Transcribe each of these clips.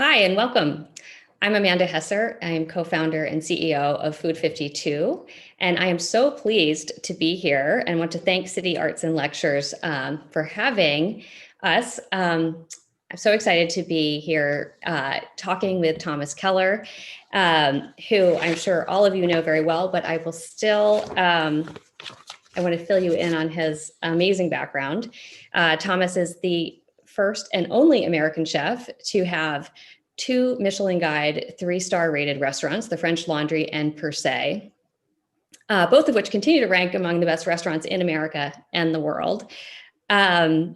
Hi, and welcome. I'm Amanda Hesser. I'm co-founder and CEO of Food52, and I am so pleased to be here and want to thank City Arts and Lectures for having us. I'm so excited to be here talking with Thomas Keller, who I'm sure all of you know very well, but I will still, I want to fill you in on his amazing background. Thomas is the first and only American chef to have 2 Michelin Guide 3-star rated restaurants, the French Laundry and Per Se, both of which continue to rank among the best restaurants in America and the world. In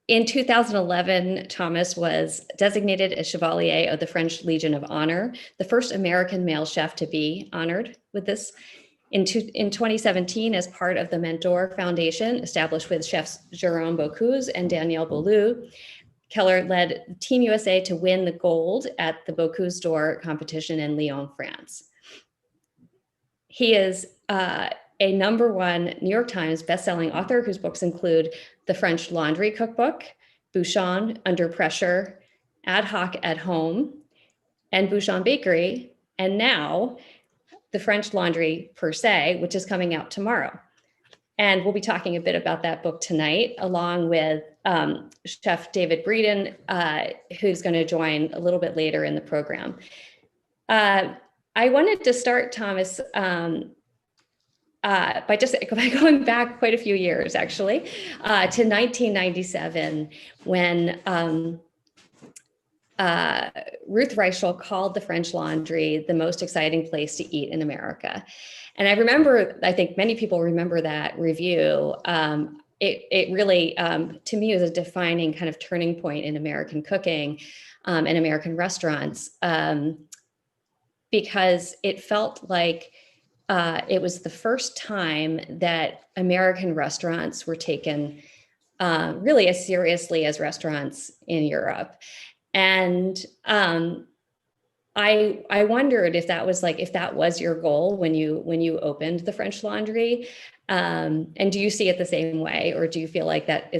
2011, Thomas was designated a Chevalier of the French Legion of Honor, the first American male chef to be honored with this. In 2017, as part of the Mentor Foundation, established with chefs Jérôme Bocuse and Daniel Boulou, Keller led Team USA to win the gold at the Bocuse d'Or competition in Lyon, France. He is a #1 New York Times bestselling author whose books include The French Laundry Cookbook, Bouchon, Under Pressure, Ad Hoc at Home, and Bouchon Bakery, and now The French Laundry Per Se, which is coming out tomorrow. And we'll be talking a bit about that book tonight, along with Chef David Breeden, who's going to join a little bit later in the program. I wanted to start, Thomas, by going back quite a few years, actually, to 1997, when Ruth Reichel called the French Laundry the most exciting place to eat in America. And I remember, I think many people remember that review. It really, to me, was a defining kind of turning point in American cooking and American restaurants, because it felt like it was the first time that American restaurants were taken really as seriously as restaurants in Europe. And I wondered if that was your goal when you opened the French Laundry, and do you see it the same way, or do you feel like that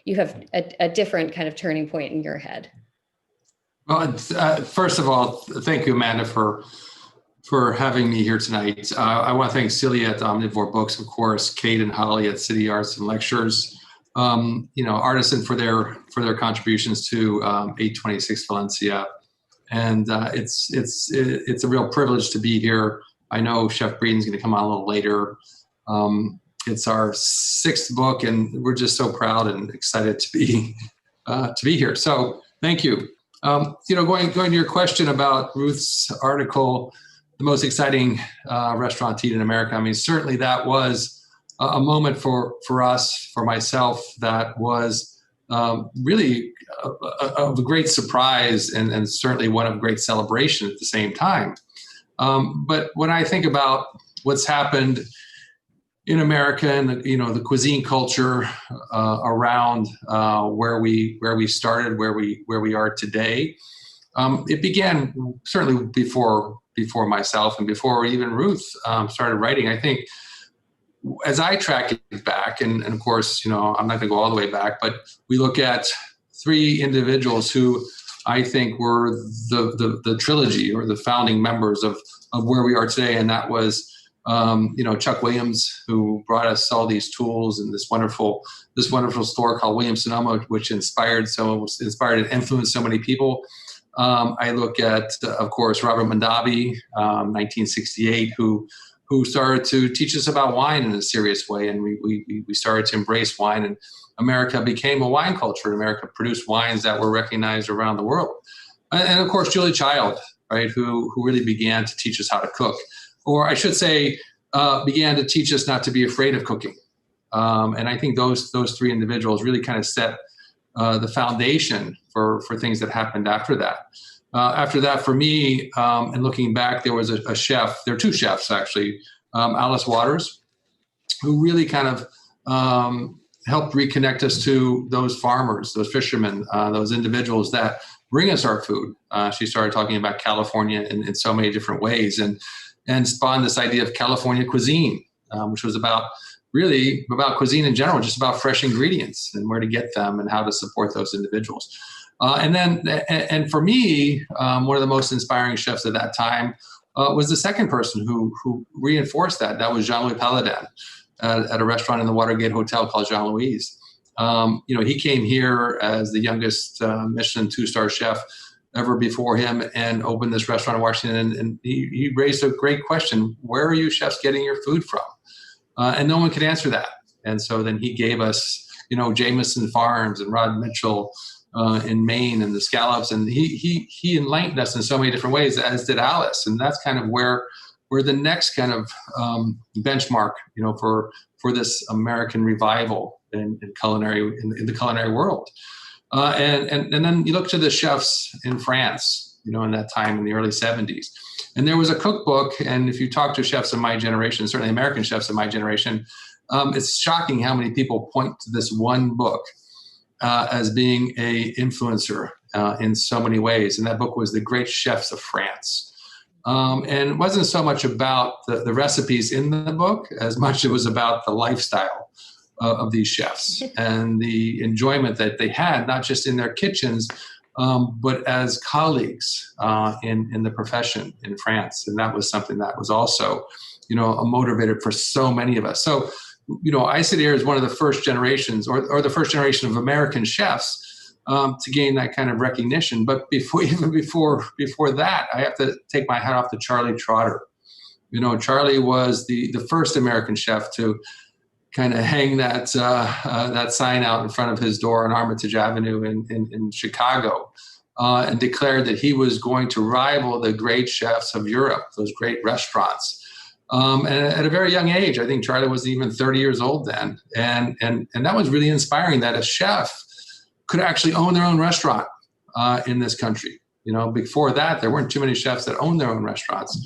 you have a different kind of turning point in your head? Well, first of all, thank you, Amanda, for having me here tonight. I want to thank Celia at Omnivore Books, of course, Kate and Holly at City Arts and Lectures, Artisan for their contributions to 826 Valencia. And it's a real privilege to be here. I know Chef Breeden's going to come on a little later. It's our 6th book, and we're just so proud and excited to be here. So thank you. Going to your question about Ruth's article, the most exciting restaurant to eat in America. I mean, certainly that was a moment for us, for myself, that was really a great surprise and certainly one of great celebration at the same time. But when I think about what's happened in America and the cuisine culture around where we started, where we are today, it began certainly before myself and before even Ruth started writing. I think as I track it back, and of course, I'm not going to go all the way back, but we look at 3 individuals who I think were the trilogy or the founding members of where we are today. And that was, Chuck Williams, who brought us all these tools and this wonderful store called Williams-Sonoma, which inspired and influenced so many people. I look at, of course, Robert Mondavi, 1968, who started to teach us about wine in a serious way. And we started to embrace wine, and America became a wine culture. America produced wines that were recognized around the world. And of course, Julie Child, right, who really began to teach us how to cook, or I should say, began to teach us not to be afraid of cooking. And I think those 3 individuals really kind of set the foundation for things that happened after that. After that, for me, and looking back, there was a chef. There are 2 chefs, actually. Alice Waters, who really kind of helped reconnect us to those farmers, those fishermen, those individuals that bring us our food. She started talking about California in so many different ways, and spawned this idea of California cuisine, which was about cuisine in general, just about fresh ingredients and where to get them and how to support those individuals. And for me, one of the most inspiring chefs at that time was the second person who reinforced that. That was Jean-Louis Paladin at a restaurant in the Watergate Hotel called Jean Louis. He came here as the youngest Michelin 2-star chef ever before him and opened this restaurant in Washington. And he raised a great question: where are you chefs getting your food from? And no one could answer that. And so then he gave us, Jameson Farms and Rod Mitchell in Maine and the scallops. And he enlightened us in so many different ways, as did Alice. And that's kind of where the next kind of benchmark, for this American revival in culinary, in the culinary world. And then you look to the chefs in France, in that time in the early 70s. And there was a cookbook. And if you talk to chefs of my generation, certainly American chefs of my generation, it's shocking how many people point to this one book as being a influencer in so many ways. And that book was The Great Chefs of France. And it wasn't so much about the recipes in the book as much as it was about the lifestyle of these chefs and the enjoyment that they had, not just in their kitchens, but as colleagues in the profession in France. And that was something that was also, a motivator for so many of us. So, I sit here as one of the first generations or the first generation of American chefs to gain that kind of recognition. But before that, I have to take my hat off to Charlie Trotter. Charlie was the first American chef to kind of hang that sign out in front of his door on Armitage Avenue in Chicago, and declared that he was going to rival the great chefs of Europe, those great restaurants. And at a very young age, I think Charlie was even 30 years old then, and that was really inspiring, that a chef could actually own their own restaurant in this country. Before that, there weren't too many chefs that owned their own restaurants,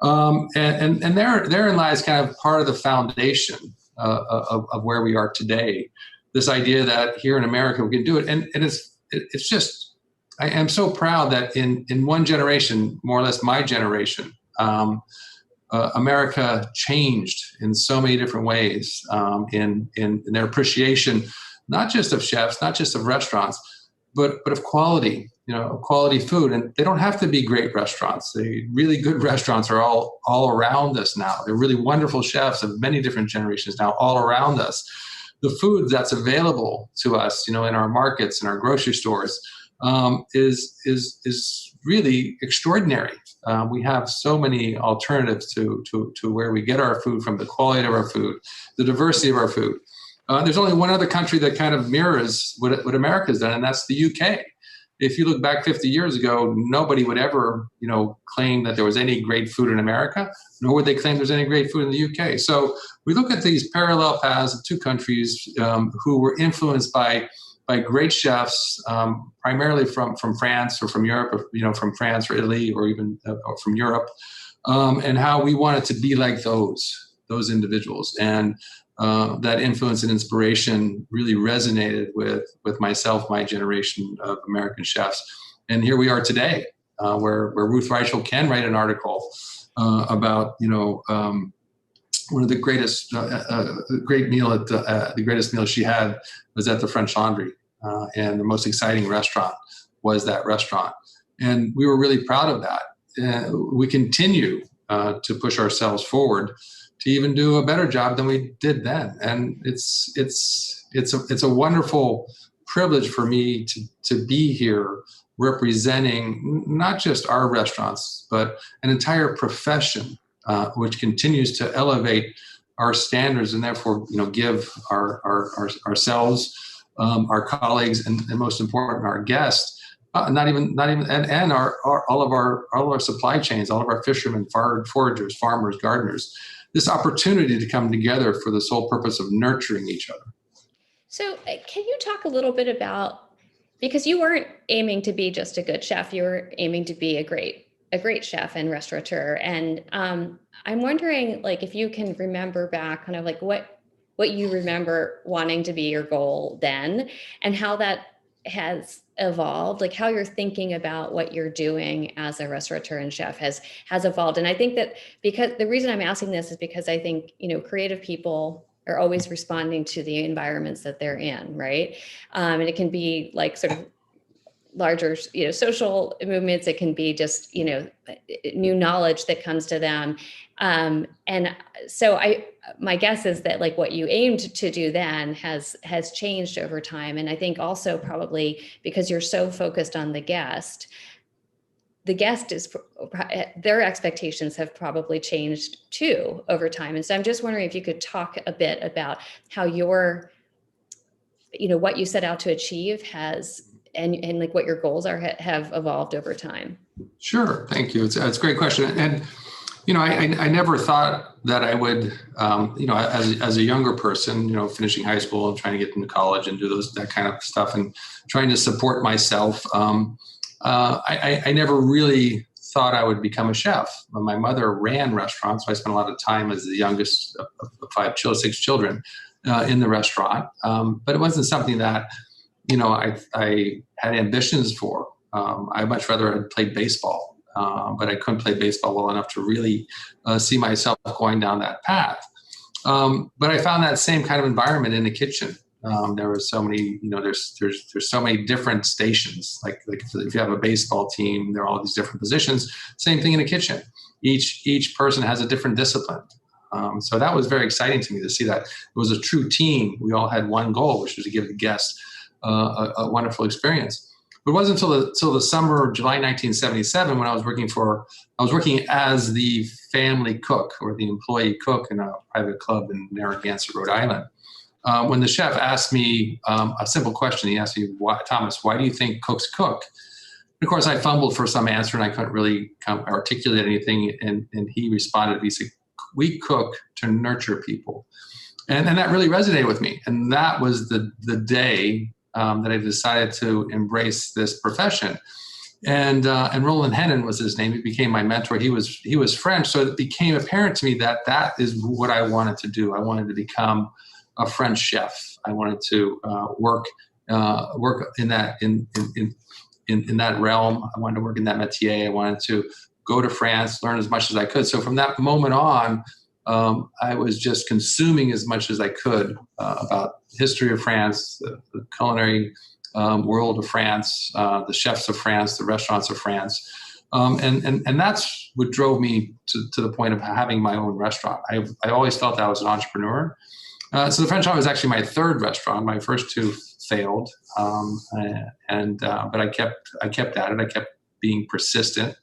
and therein lies kind of part of the foundation of where we are today. This idea that here in America we can do it, and it's just, I am so proud that in one generation, more or less my generation, America changed in so many different ways in their appreciation, not just of chefs, not just of restaurants, but of quality, of quality food. And they don't have to be great restaurants. Really good restaurants are all around us now. They're really wonderful chefs of many different generations now all around us. The food that's available to us, in our markets and our grocery stores, is really extraordinary. We have so many alternatives to where we get our food from, the quality of our food, the diversity of our food. There's only one other country that kind of mirrors what America's done, and that's the UK. If you look back 50 years ago, nobody would ever, claim that there was any great food in America, nor would they claim there's any great food in the UK. So we look at these parallel paths of two countries who were influenced by great chefs, primarily from France or from Europe, or, from France or Italy, or even or from Europe, and how we wanted to be like those individuals. And that influence and inspiration really resonated with myself, my generation of American chefs. And here we are today, where Ruth Reichel can write an article about, one of the greatest, great meal at the greatest meal she had was at the French Laundry, and the most exciting restaurant was that restaurant. And we were really proud of that. We continue to push ourselves forward to even do a better job than we did then. And it's a wonderful privilege for me to be here representing not just our restaurants, but an entire profession which continues to elevate our standards and therefore, give ourselves, our colleagues, and most important, our guests, all of our supply chains, all of our fishermen, foragers, farmers, gardeners, this opportunity to come together for the sole purpose of nurturing each other. So can you talk a little bit about, because you weren't aiming to be just a good chef, you were aiming to be a great chef and restaurateur. And I'm wondering, if you can remember back kind of what you remember wanting to be your goal then, and how that has evolved, how you're thinking about what you're doing as a restaurateur and chef has evolved. And I think that, because the reason I'm asking this is because I think, creative people are always responding to the environments that they're in, right? And it can be sort of larger, social movements. It can be just, new knowledge that comes to them. And so my guess is that like what you aimed to do then has changed over time. And I think also probably because you're so focused on the guest is, their expectations have probably changed too over time. And so I'm just wondering if you could talk a bit about how what you set out to achieve has, and like what your goals are, have evolved over time. Sure. Thank you. It's a great question. And, I never thought that I would, as a younger person, finishing high school and trying to get into college and do that kind of stuff and trying to support myself. I never really thought I would become a chef. My mother ran restaurants, so I spent a lot of time as the youngest of 6 children in the restaurant. But it wasn't something that, I had ambitions for. I much rather had played baseball, but I couldn't play baseball well enough to really see myself going down that path. But I found that same kind of environment in the kitchen. There were so many, there's so many different stations. Like if you have a baseball team, there are all these different positions. Same thing in the kitchen. Each person has a different discipline. So that was very exciting to me to see that it was a true team. We all had one goal, which was to give the guest a wonderful experience. But it wasn't until the summer of July 1977 when I was working as the family cook or the employee cook in a private club in Narragansett, Rhode Island. When the chef asked me a simple question, he asked me, Thomas, why do you think cooks cook? And of course, I fumbled for some answer and I couldn't really articulate anything. And he responded, he said, we cook to nurture people. And that really resonated with me. And that was the day that I decided to embrace this profession. And Roland Hennon was his name. He became my mentor. He was French. So it became apparent to me that is what I wanted to do. I wanted to become a French chef. I wanted to work in that in that realm. I wanted to work in that métier. I wanted to go to France, learn as much as I could. So from that moment on, I was just consuming as much as I could about the history of France, the culinary world of France, the chefs of France, the restaurants of France. And that's what drove me to the point of having my own restaurant. I always felt I was an entrepreneur. So the French Laundry was actually my third restaurant. My first 2 failed, but I kept at it. I kept being persistent,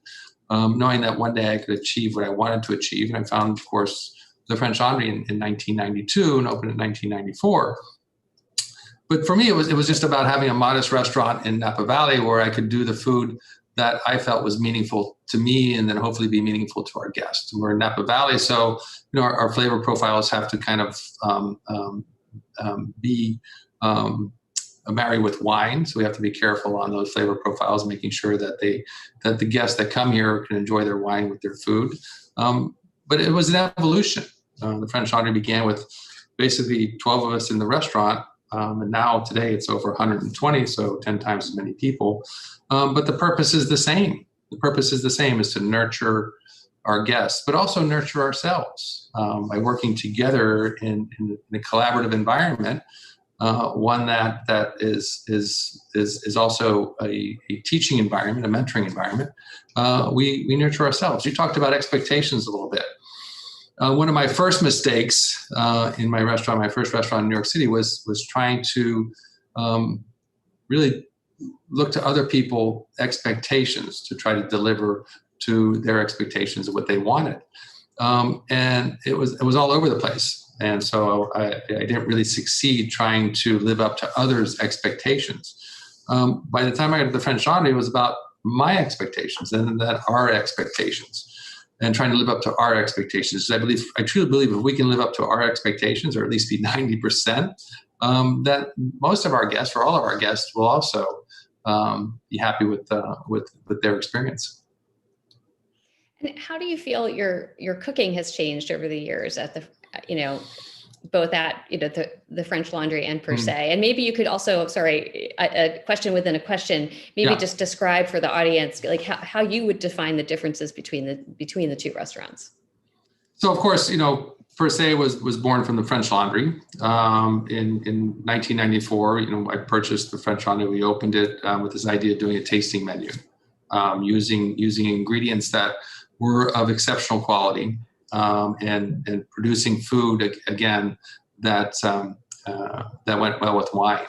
knowing that one day I could achieve what I wanted to achieve. And I found, of course, the French Laundry in 1992 and opened in 1994. But for me, it was just about having a modest restaurant in Napa Valley where I could do the food that I felt was meaningful to me and then hopefully be meaningful to our guests. And we're in Napa Valley, so our flavor profiles have to kind of be married with wine. So we have to be careful on those flavor profiles, making sure that the guests that come here can enjoy their wine with their food. But it was an evolution. The French Laundry began with basically 12 of us in the restaurant. And now today it's over 120, so 10 times as many people. But the purpose is the same. The purpose is the same, is to nurture our guests, but also nurture ourselves by working together in a collaborative environment, one that is also a teaching environment, a mentoring environment. We nurture ourselves. You talked about expectations a little bit. One of my first mistakes in my restaurant, my first restaurant in New York City, was trying to really look to other people's expectations to try to deliver to their expectations of what they wanted. And it was all over the place. And so I didn't really succeed trying to live up to others' expectations. By the time I got to the French Laundry, it was about my expectations and that our expectations, and trying to live up to our expectations. I truly believe if we can live up to our expectations, or at least be 90%, that most of our guests, or all of our guests, will also be happy with their experience. And how do you feel your cooking has changed over the years at the, both at, the French Laundry and per se? And maybe you could also, a question within a question, maybe just describe for the audience, like how you would define the differences between the 2 restaurants. So of course, per se was born from the French Laundry. In 1994, I purchased the French Laundry. We opened it with this idea of doing a tasting menu, using ingredients that were of exceptional quality, and producing food again that went well with wine.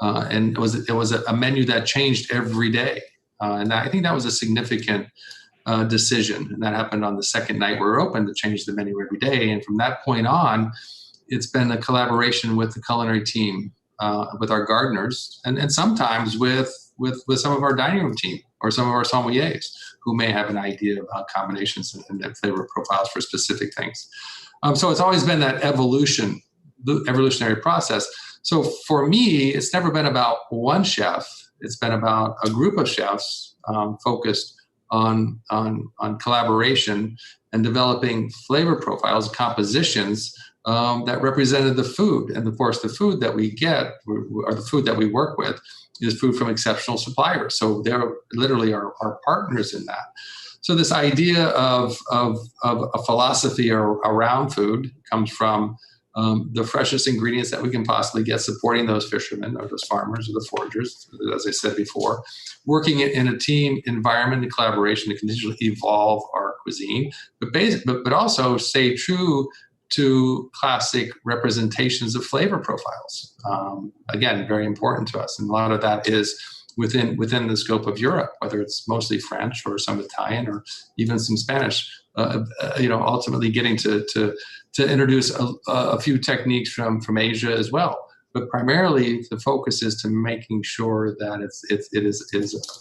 And it was a menu that changed every day, and I think that was a significant decision. And that happened on the second night we were open, to change the menu every day. And from that point on, it's been a collaboration with the culinary team, with our gardeners, and sometimes with some of our dining room team or some of our sommeliers who may have an idea about combinations and flavor profiles for specific things. So it's always been that evolutionary process. So for me, it's never been about one chef. It's been about a group of chefs focused on collaboration and developing flavor profiles, compositions that represented the food. And of course, the food that we get, or the food that we work with, is food from exceptional suppliers. So they're literally our partners in that. So this idea of a philosophy around food comes from the freshest ingredients that we can possibly get, supporting those fishermen or those farmers or the foragers, as I said before, working in a team environment and collaboration to continually evolve our cuisine, but also stay true to classic representations of flavor profiles. Again, very important to us. And a lot of that is within the scope of Europe, whether it's mostly French or some Italian or even some Spanish, ultimately getting to introduce a few techniques from Asia as well. But primarily the focus is to making sure that it is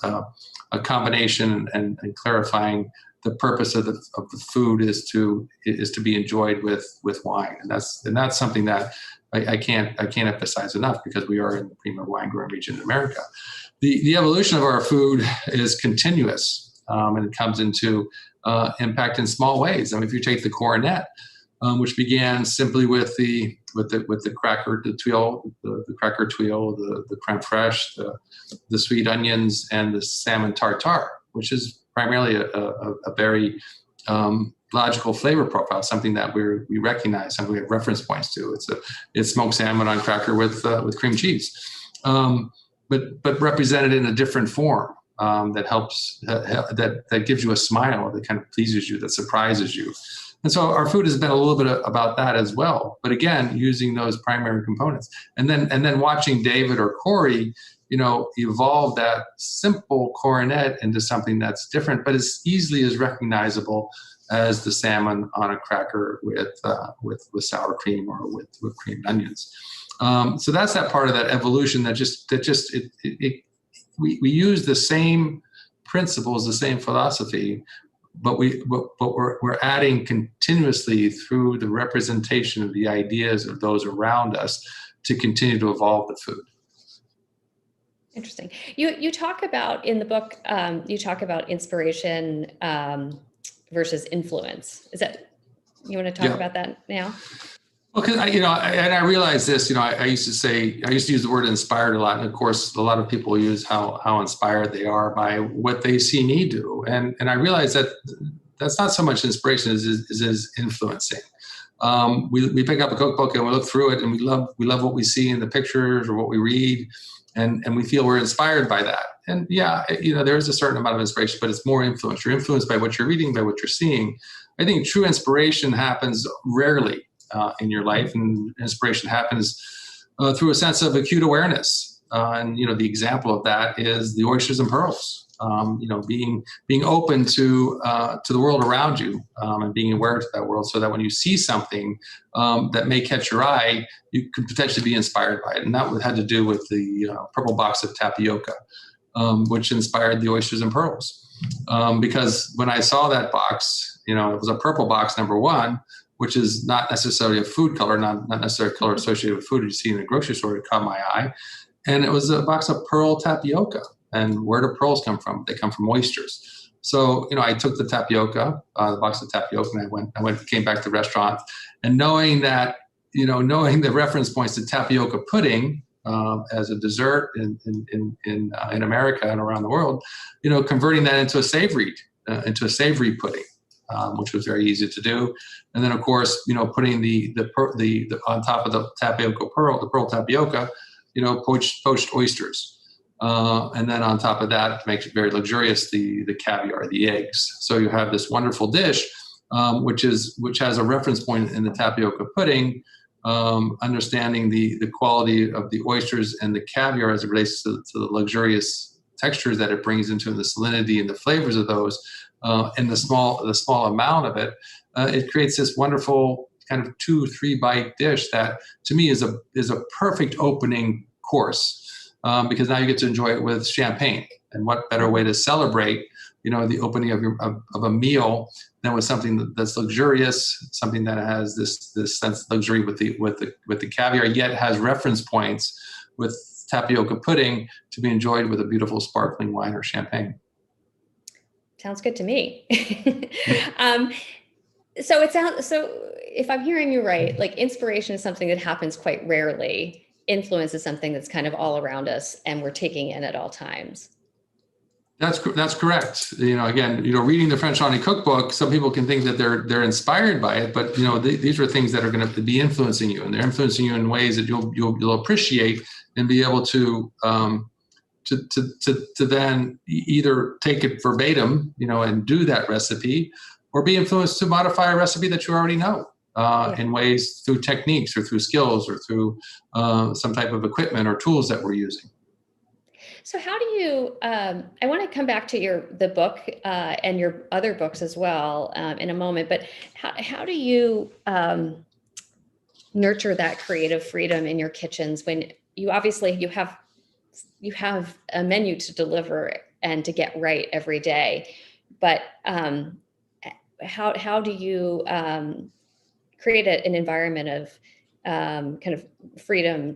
a combination and clarifying the purpose of the food is to be enjoyed with wine. And that's something that I can't emphasize enough, because we are in the premier wine growing region in America. The evolution of our food is continuous, and it comes into impact in small ways. I mean, if you take the cornet, which began simply with the cracker tuile, the cracker tuile, the creme fraiche, the sweet onions, and the salmon tartare, which is primarily a very logical flavor profile, something that we recognize, something we have reference points to. It's smoked salmon on cracker with cream cheese, but represented in a different form that helps, that gives you a smile, that kind of pleases you, that surprises you. And so our food has been a little bit about that as well. But again, using those primary components, and then watching David or Corey, evolve that simple coronet into something that's different, but as easily as recognizable as the salmon on a cracker with sour cream or with creamed onions. So that's that part of that evolution we use the same principles, the same philosophy, but we're adding continuously through the representation of the ideas of those around us to continue to evolve the food. Interesting. You talk about in the book, you talk about inspiration versus influence. Is that, you want to talk about that now? Well, because I realize this. I used to use the word inspired a lot, and of course, a lot of people use how inspired they are by what they see me do, and I realize that that's not so much inspiration as influencing. We pick up a cookbook and we look through it, and we love what we see in the pictures or what we read, and we feel we're inspired by that. And yeah, there is a certain amount of inspiration, but it's more influence. You're influenced by what you're reading, by what you're seeing. I think true inspiration happens rarely in your life, and inspiration happens through a sense of acute awareness. And the example of that is the oysters and pearls. Being open to the world around you, and being aware to that world, so that when you see something that may catch your eye, you could potentially be inspired by it. And that had to do with the purple box of tapioca, which inspired the oysters and pearls. Because when I saw that box, it was a purple box, number one, which is not necessarily a food color, not necessarily a color associated with food you see in the grocery store. It caught my eye. And it was a box of pearl tapioca. And where do pearls come from? They come from oysters. So, I took the tapioca, the box of tapioca, and I came back to the restaurant, and knowing the reference points to tapioca pudding as a dessert in America and around the world, converting that into a savory pudding. which was very easy to do. And then, of course, putting the on top of the tapioca pearl, the pearl tapioca, poached oysters. And then on top of that, to make it very luxurious, the caviar, the eggs. So you have this wonderful dish, which has a reference point in the tapioca pudding, understanding the quality of the oysters and the caviar as it relates to the luxurious textures that it brings into the salinity and the flavors of those, and the small amount of it. It creates this wonderful kind of 2-3 bite dish that to me is a perfect opening course. Because now you get to enjoy it with champagne, and what better way to celebrate, the opening of a meal than with something that's luxurious, something that has this sense of luxury with the caviar, yet has reference points with tapioca pudding to be enjoyed with a beautiful sparkling wine or champagne. Sounds good to me. So if I'm hearing you right, like inspiration is something that happens quite rarely. Influence is something that's kind of all around us and we're taking in at all times. That's correct. Again, reading the French Laundry Cookbook, some people can think that they're inspired by it, but these are things that are going to be influencing you, and they're influencing you in ways that you'll appreciate and be able to then either take it verbatim, and do that recipe, or be influenced to modify a recipe that you already know. In ways through techniques or through skills or through some type of equipment or tools that we're using. So how do you, I want to come back to the book and your other books as well in a moment, but how do you nurture that creative freedom in your kitchens when you have a menu to deliver and to get right every day, but how do you create an environment of kind of freedom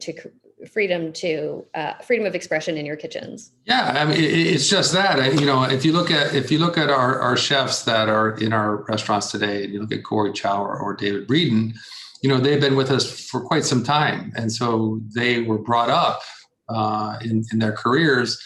of expression in your kitchens? Yeah, I mean, it's just that. If you look at our chefs that are in our restaurants today, and you look at Corey Chow or David Breeden, they've been with us for quite some time, and so they were brought up in their careers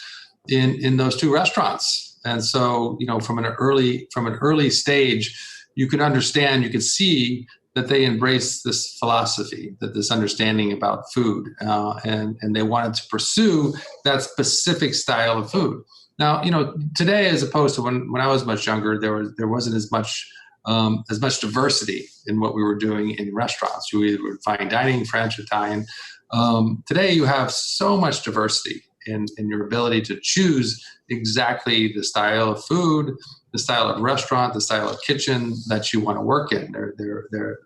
in those two restaurants, and so from an early stage, you can see that they embraced this philosophy, that this understanding about food, and they wanted to pursue that specific style of food. Now, today, as opposed to when I was much younger, there wasn't as much diversity in what we were doing in restaurants. You either were fine dining, French, Italian. Today, you have so much diversity in your ability to choose exactly the style of food, the style of restaurant, the style of kitchen that you want to work in.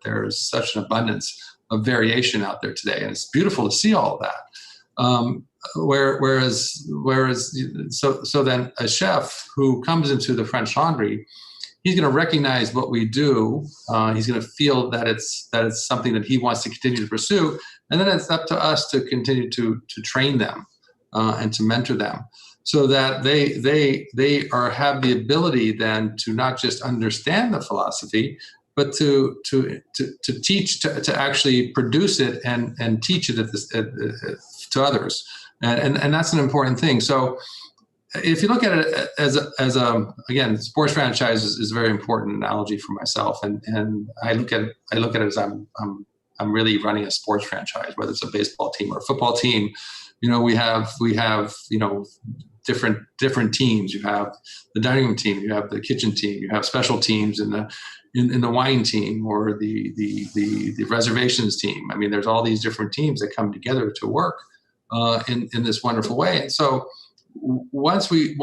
There's such an abundance of variation out there today, and it's beautiful to see all of that. Whereas, then a chef who comes into the French Laundry, he's going to recognize what we do. He's going to feel that it's something that he wants to continue to pursue, and then it's up to us to continue to train them and to mentor them, so that they have the ability then to not just understand the philosophy, but to teach, to actually produce it and teach it to others, and that's an important thing. So if you look at it as again, sports franchise is a very important analogy for myself, and I look at it as I'm really running a sports franchise, whether it's a baseball team or a football team. We have different teams. You have the dining room team, you have the kitchen team, you have special teams in the wine team or the reservations team. I mean, there's all these different teams that come together to work in this wonderful way. And so once we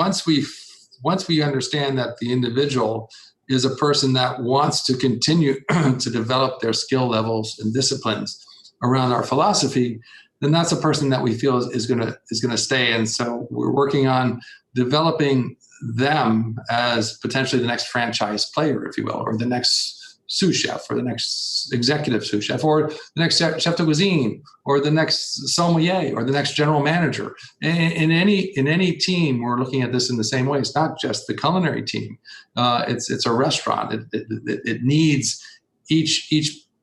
understand that the individual is a person that wants to continue to develop their skill levels and disciplines around our philosophy, then that's a person that we feel is going to stay. And so we're working on developing them as potentially the next franchise player, if you will, or the next sous chef, or the next executive sous chef, or the next chef de cuisine, or the next sommelier, or the next general manager. In any team, we're looking at this in the same way. It's not just the culinary team. It's a restaurant. It needs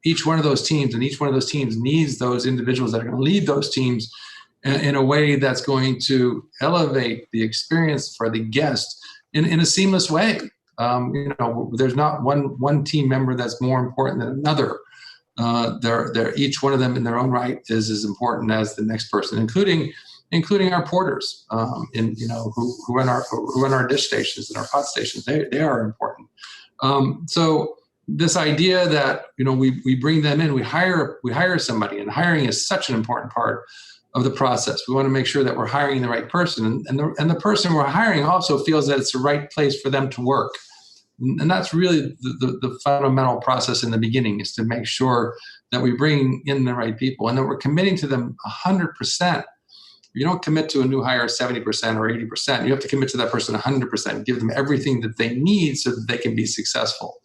each one of those teams, and each one of those teams needs those individuals that are going to lead those teams in a way that's going to elevate the experience for the guest in a seamless way. There's not one team member that's more important than another. They're each one of them in their own right is as important as the next person, including our porters, who run our dish stations and our pot stations. They are important. So this idea that we bring them in, we hire somebody, and hiring is such an important part of the process. We want to make sure that we're hiring the right person, and the person we're hiring also feels that it's the right place for them to work. And that's really the fundamental process in the beginning, is to make sure that we bring in the right people and that we're committing to them 100%. You don't commit to a new hire 70% or 80%. You have to commit to that person 100%, give them everything that they need so that they can be successful.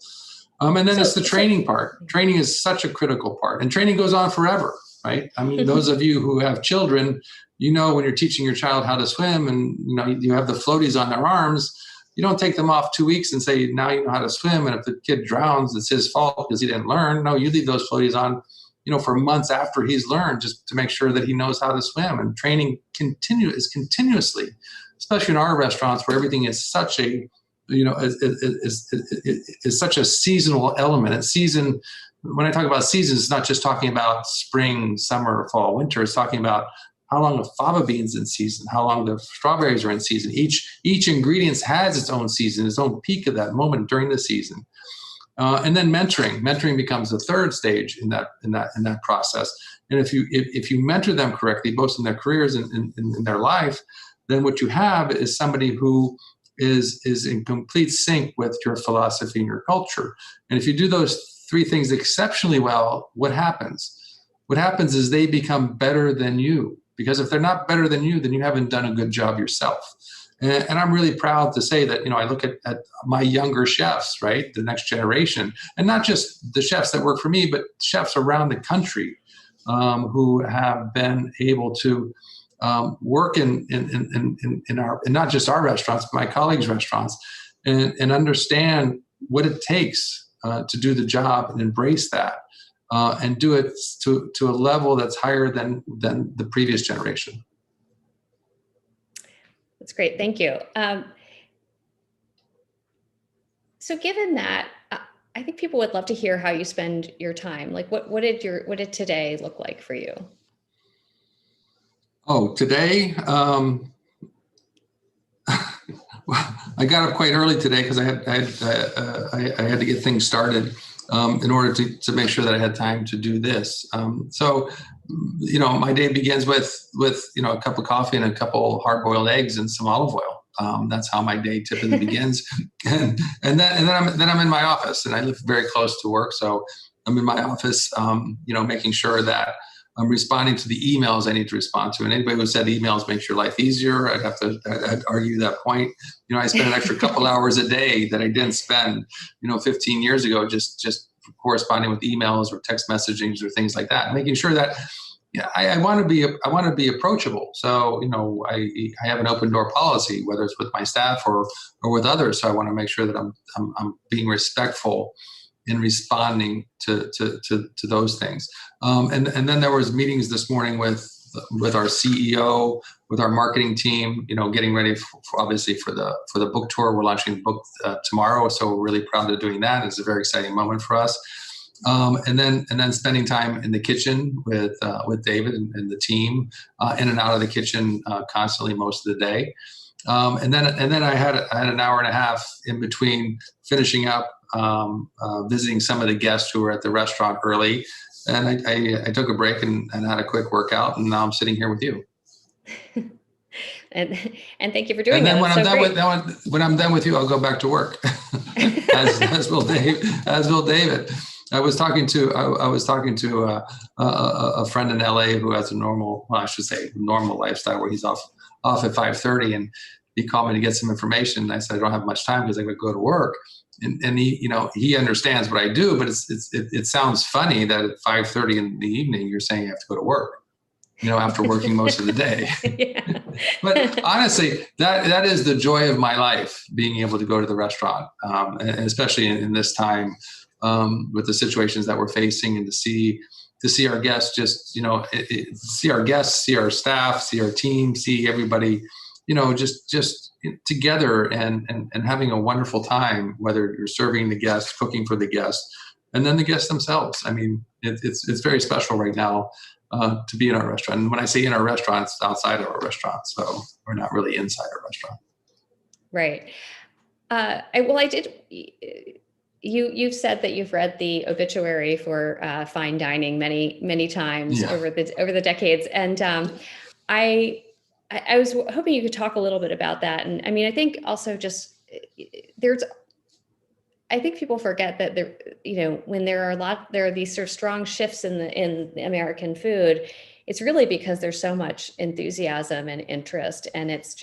And then it's the training part. Training is such a critical part, and training goes on forever, right? I mean, those of you who have children, when you're teaching your child how to swim and, you have the floaties on their arms, you don't take them off 2 weeks and say, now you know how to swim. And if the kid drowns, it's his fault because he didn't learn. No, you leave those floaties on, for months after he's learned, just to make sure that he knows how to swim. And training is continuously, especially in our restaurants where everything is such a, is such a seasonal element. And season, when I talk about seasons, it's not just talking about spring, summer, fall, winter. It's talking about how long the fava beans in season, how long the strawberries are in season. Each ingredient has its own season, its own peak of that moment during the season. And then mentoring becomes the third stage in that process. And if you mentor them correctly, both in their careers and in their life, then what you have is somebody who is in complete sync with your philosophy and your culture. And if you do those three things exceptionally well, what happens? What happens is they become better than you. Because if they're not better than you, then you haven't done a good job yourself. And I'm really proud to say that, I look at my younger chefs, right, the next generation, and not just the chefs that work for me, but chefs around the country who have been able to work in our, and not just our restaurants, but my colleagues' restaurants, and understand what it takes to do the job and embrace that. And do it to a level that's higher than the previous generation. That's great. Thank you. So given that, I think people would love to hear how you spend your time. Like what did today look like for you? Oh, today, I got up quite early today because I had to get things started. In order to make sure that I had time to do this. So, my day begins with a cup of coffee and a couple hard-boiled eggs and some olive oil. That's how my day typically begins. and then I'm in my office, and I live very close to work. So I'm in my office, making sure that I'm responding to the emails I need to respond to. And anybody who said emails makes your life easier, I'd argue that point. I spend an extra couple hours a day that I didn't spend, 15 years ago, just corresponding with emails or text messaging or things like that, making sure that I want to be approachable. So, I have an open door policy, whether it's with my staff or with others. So I want to make sure that I'm being respectful in responding to those things. And then there was meetings this morning with our CEO, with our marketing team, getting ready obviously for the book tour. We're launching the book tomorrow. So we're really proud of doing that. It's a very exciting moment for us. And then spending time in the kitchen with David and the team, in and out of the kitchen constantly most of the day. And then I had an hour and a half in between finishing up, visiting some of the guests who were at the restaurant early. And I took a break and had a quick workout, and now I'm sitting here with you. and thank you for doing that. And then when I'm done with you, I'll go back to work, as will David. I was talking to a friend in LA who has a normal lifestyle where he's off at 5:30, and he called me to get some information. And I said I don't have much time because I would go to work. And he understands what I do, but it sounds funny that at 5:30 in the evening you're saying you have to go to work, after working most of the day. Yeah. But honestly, that is the joy of my life, being able to go to the restaurant, and especially in this time with the situations that we're facing, and to see our guests, see our guests, see our staff, see our team, see everybody, just together and having a wonderful time, whether you're serving the guests, cooking for the guests, and then the guests themselves. I mean, it's very special right now to be in our restaurant. And when I say in our restaurant, it's outside of our restaurant. So we're not really inside our restaurant. Right. I did. You've said that you've read the obituary for fine dining many times over the decades, and I was hoping you could talk a little bit about that. And I mean, I think also just I think people forget that when there are these sort of strong shifts in the American food, it's really because there's so much enthusiasm and interest, and it's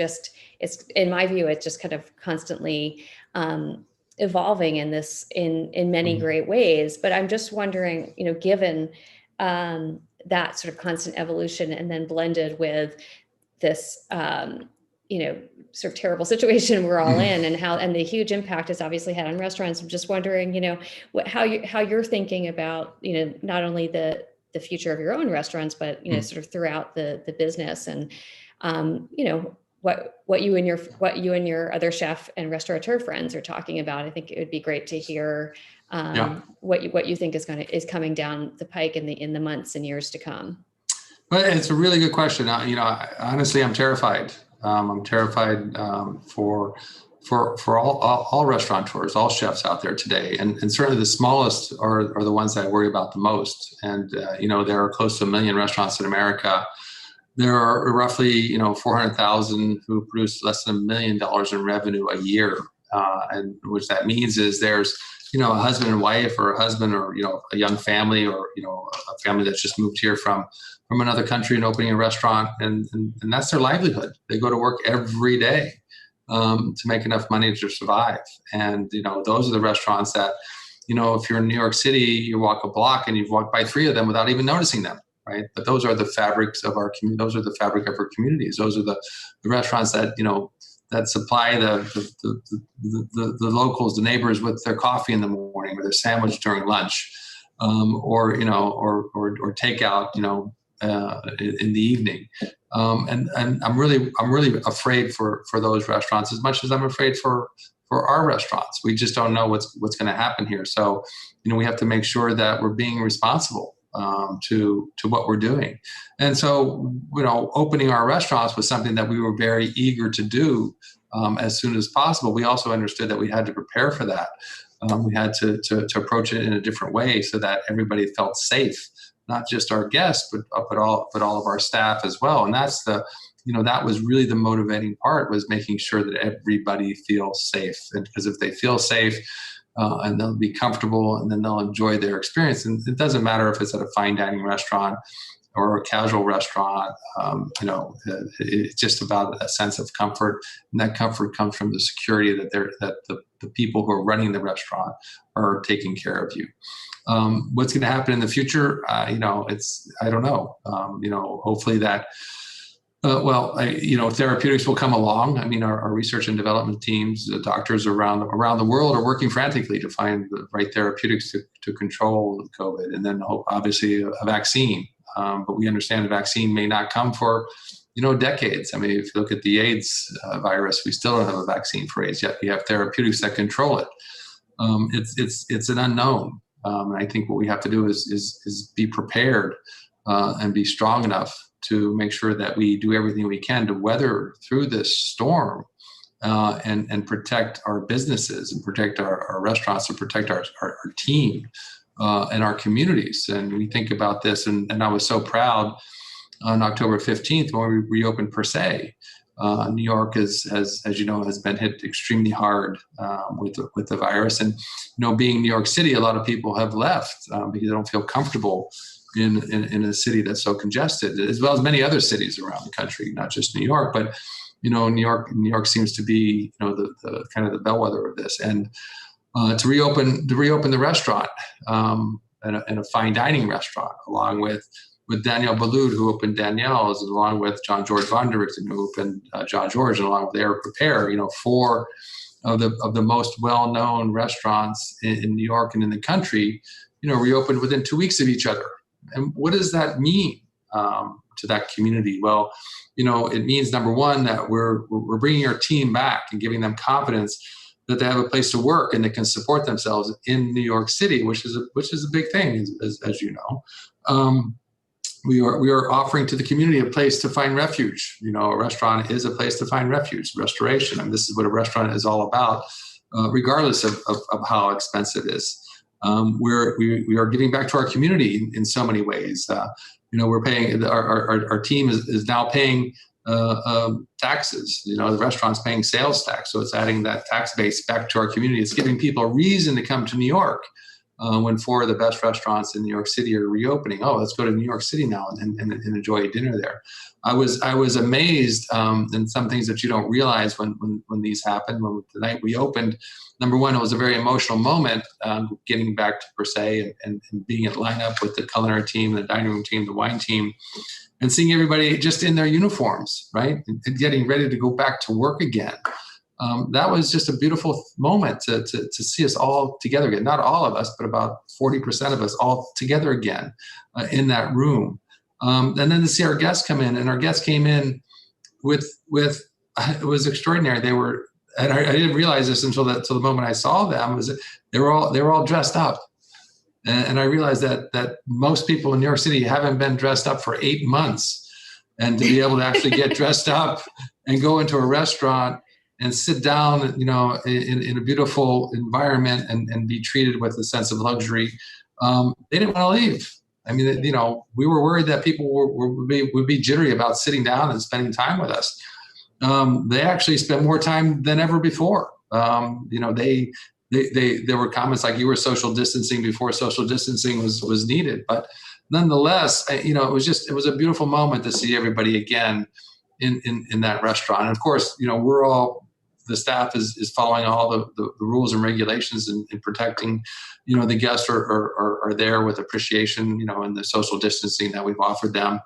in my view, it's just kind of constantly evolving in many great ways. But I'm just wondering, given that sort of constant evolution, and then blended with this sort of terrible situation we're all in, and the huge impact it's obviously had on restaurants. I'm just wondering, how you're thinking about, not only the future of your own restaurants, but sort of throughout the business, and what you and your other chef and restaurateur friends are talking about. I think it would be great to hear what you think is coming down the pike in the months and years to come. Well, it's a really good question. Honestly, I'm terrified. I'm terrified for all restaurateurs, all chefs out there today, and certainly the smallest are the ones that I worry about the most. And there are close to 1 million restaurants in America. There are roughly 400,000 who produce less than $1 million in revenue a year, and which that means is there's a husband and wife, or a husband, or a young family, or a family that's just moved here from another country and opening a restaurant, and that's their livelihood. They go to work every day to make enough money to survive. And those are the restaurants that, if you're in New York City, you walk a block and you've walked by 3 of them without even noticing them, right? But those are the fabrics of our community. Those are the fabric of our communities. Those are the restaurants that that supply the locals, the neighbors, with their coffee in the morning, or their sandwich during lunch, or takeout, in the evening. And I'm really afraid for those restaurants as much as I'm afraid for our restaurants. We just don't know what's going to happen here. So, we have to make sure that we're being responsible to what we're doing. And so, opening our restaurants was something that we were very eager to do as soon as possible. We also understood that we had to prepare for that. We had to approach it in a different way so that everybody felt safe, not just our guests, but all of our staff as well. And that's that was really the motivating part, was making sure that everybody feels safe. And because if they feel safe, and they'll be comfortable, and then they'll enjoy their experience. And it doesn't matter if it's at a fine dining restaurant or a casual restaurant. It's just about a sense of comfort, and that comfort comes from the security that the people who are running the restaurant are taking care of you. What's going to happen in the future? I don't know. Hopefully that. Therapeutics will come along. I mean, our research and development teams, the doctors around the world, are working frantically to find the right therapeutics to control COVID, and then obviously a vaccine. But we understand a vaccine may not come for, decades. I mean, if you look at the AIDS virus, we still don't have a vaccine for AIDS yet. We have therapeutics that control it. It's an unknown. And I think what we have to do is be prepared and be strong enough to make sure that we do everything we can to weather through this storm and protect our businesses, and protect our restaurants, and protect our team and our communities. And we think about this, and I was so proud on October 15th when we reopened per se. New York has been hit extremely hard with the virus, and being New York City, a lot of people have left because they don't feel comfortable in a city that's so congested, as well as many other cities around the country, not just New York. But New York seems to be the kind of the bellwether of this, and to reopen the restaurant and a fine dining restaurant, along with Danielle Boulud, who opened Danielle's, and along with John George Von Derrickson, who opened John George, and along with Eric Prepare, 4 of the most well-known restaurants in New York and in the country, reopened within 2 weeks of each other. And what does that mean to that community? Well, it means, number one, that we're bringing our team back and giving them confidence that they have a place to work and they can support themselves in New York City, which is a big thing, as you know. We are offering to the community a place to find refuge. A restaurant is a place to find refuge, restoration. And this is what a restaurant is all about, regardless of how expensive it is. We are giving back to our community in so many ways. We're paying, our team is now paying taxes. The restaurant's paying sales tax. So it's adding that tax base back to our community. It's giving people a reason to come to New York. When 4 of the best restaurants in New York City are reopening, let's go to New York City now and enjoy a dinner there. I was amazed, and some things that you don't realize when these happen. When the night we opened, number one, it was a very emotional moment, getting back to per se and being at lineup with the culinary team, the dining room team, the wine team, and seeing everybody just in their uniforms, right, and getting ready to go back to work again. That was just a beautiful moment to see us all together again. Not all of us, but about 40% of us all together again in that room. And then to see our guests come in, and our guests came in with it was extraordinary. They were, and I didn't realize this until the moment I saw them, was that they were all dressed up. And I realized that most people in New York City haven't been dressed up for 8 months, and to be able to actually get dressed up and go into a restaurant and sit down, in a beautiful environment and be treated with a sense of luxury. They didn't want to leave. I mean, we were worried that people would be jittery about sitting down and spending time with us. They actually spent more time than ever before. There were comments like, you were social distancing before social distancing was needed. But nonetheless, it was a beautiful moment to see everybody again in that restaurant. And of course, the staff is following all the rules and regulations and protecting, the guests are there with appreciation, and the social distancing that we've offered them.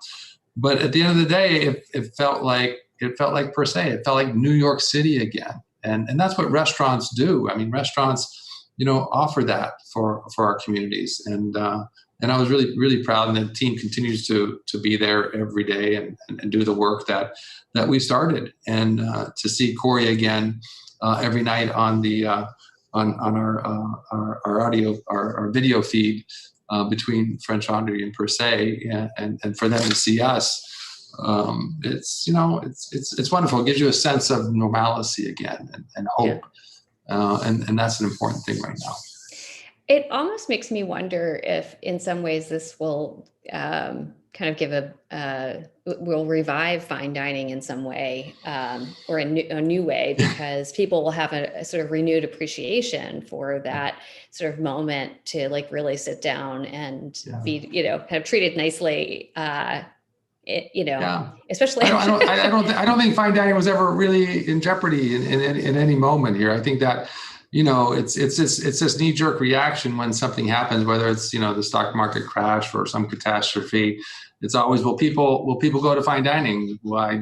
But at the end of the day, it felt like per se, it felt like New York City again. And that's what restaurants do. I mean, restaurants, offer that for our communities. And I was really, really proud, and the team continues to be there every day and do the work that we started. And to see Corey again every night on the on our audio, our video feed between French Laundry and Per Se, and for them to see us, it's wonderful. It gives you a sense of normalcy again and hope, and that's an important thing right now. It almost makes me wonder if, in some ways, this will kind of give will revive fine dining in some way, or a new way, because people will have a sort of renewed appreciation for that sort of moment to really sit down and be, kind of treated nicely. Especially. I don't think fine dining was ever really in jeopardy in any moment here. I think that, it's this knee-jerk reaction when something happens, whether it's, the stock market crash or some catastrophe. It's always, will people go to fine dining? Why,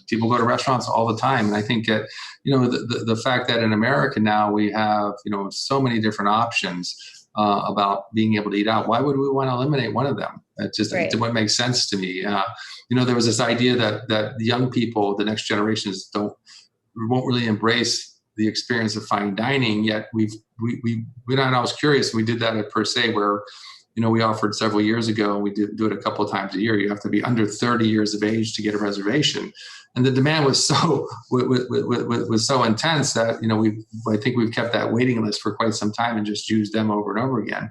people go to restaurants all the time. And I think that, the fact that in America now we have, so many different options about being able to eat out. Why would we want to eliminate one of them? It wouldn't make sense to me. There was this idea that the young people, the next generations, won't really embrace the experience of fine dining. Yet I was curious. We did that at Per Se, where we offered several years ago, and we do it a couple of times a year. You have to be under 30 years of age to get a reservation, and the demand was so intense that I think we've kept that waiting list for quite some time and just used them over and over again.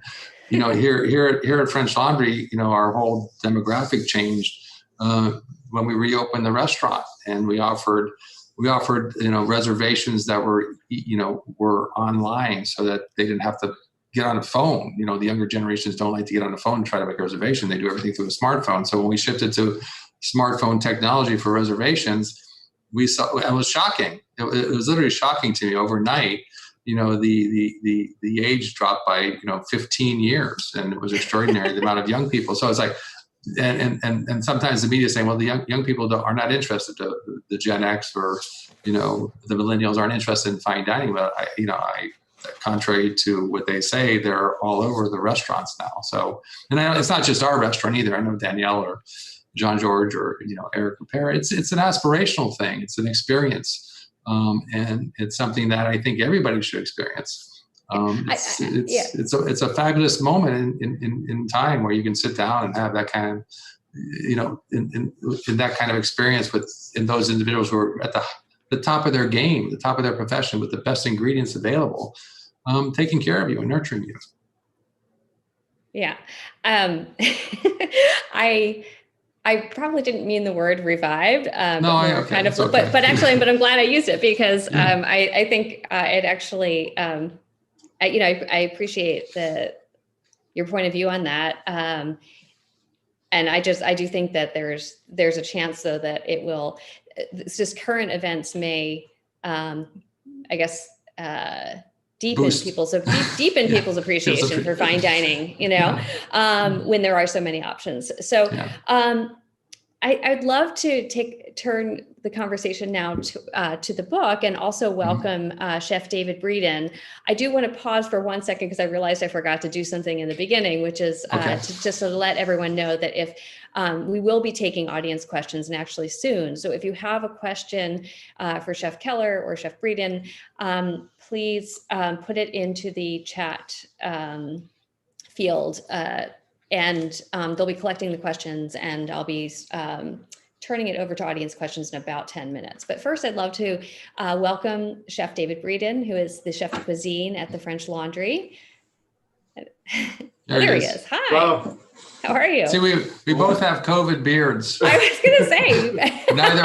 Here at French Laundry, our whole demographic changed when we reopened the restaurant, and we offered reservations that were online, so that they didn't have to get on a phone. The younger generations don't like to get on the phone and try to make a reservation. They do everything through a smartphone. So when we shifted to smartphone technology for reservations, we saw, it was shocking. It was literally shocking to me overnight. The age dropped by 15 years, and it was extraordinary the amount of young people. So it's like, and sometimes the media is saying, well, the young people are not interested. The Gen X or the millennials aren't interested in fine dining. But contrary to what they say, they're all over the restaurants now. So, and it's not just our restaurant either. I know Danielle or Jean George or Eric Ripera. It's an aspirational thing. It's an experience, and it's something that I think everybody should experience. It's a fabulous moment in time where you can sit down and have that kind of in that kind of experience in those individuals who are at the top of their game, the top of their profession, with the best ingredients available, taking care of you and nurturing you. Yeah. I probably didn't mean the word revived. Okay, kind of, okay. but I'm glad I used it because I think it actually, I appreciate your point of view on that. And I do think that there's a chance though that it's just current events may, deepen people's appreciation for fine dining, when there are so many options. So I'd love to turn the conversation now to the book and also welcome Chef David Breeden. I do want to pause for 1 second because I realized I forgot to do something in the beginning, which is to let everyone know that if we will be taking audience questions and actually soon. So if you have a question for Chef Keller or Chef Breeden, please put it into the chat field. And they'll be collecting the questions and I'll be turning it over to audience questions in about 10 minutes. But first, I'd love to welcome Chef David Breeden, who is the chef de cuisine at the French Laundry. There he is. Hi. Hello. How are you? See, we both have COVID beards. I was going to say. Neither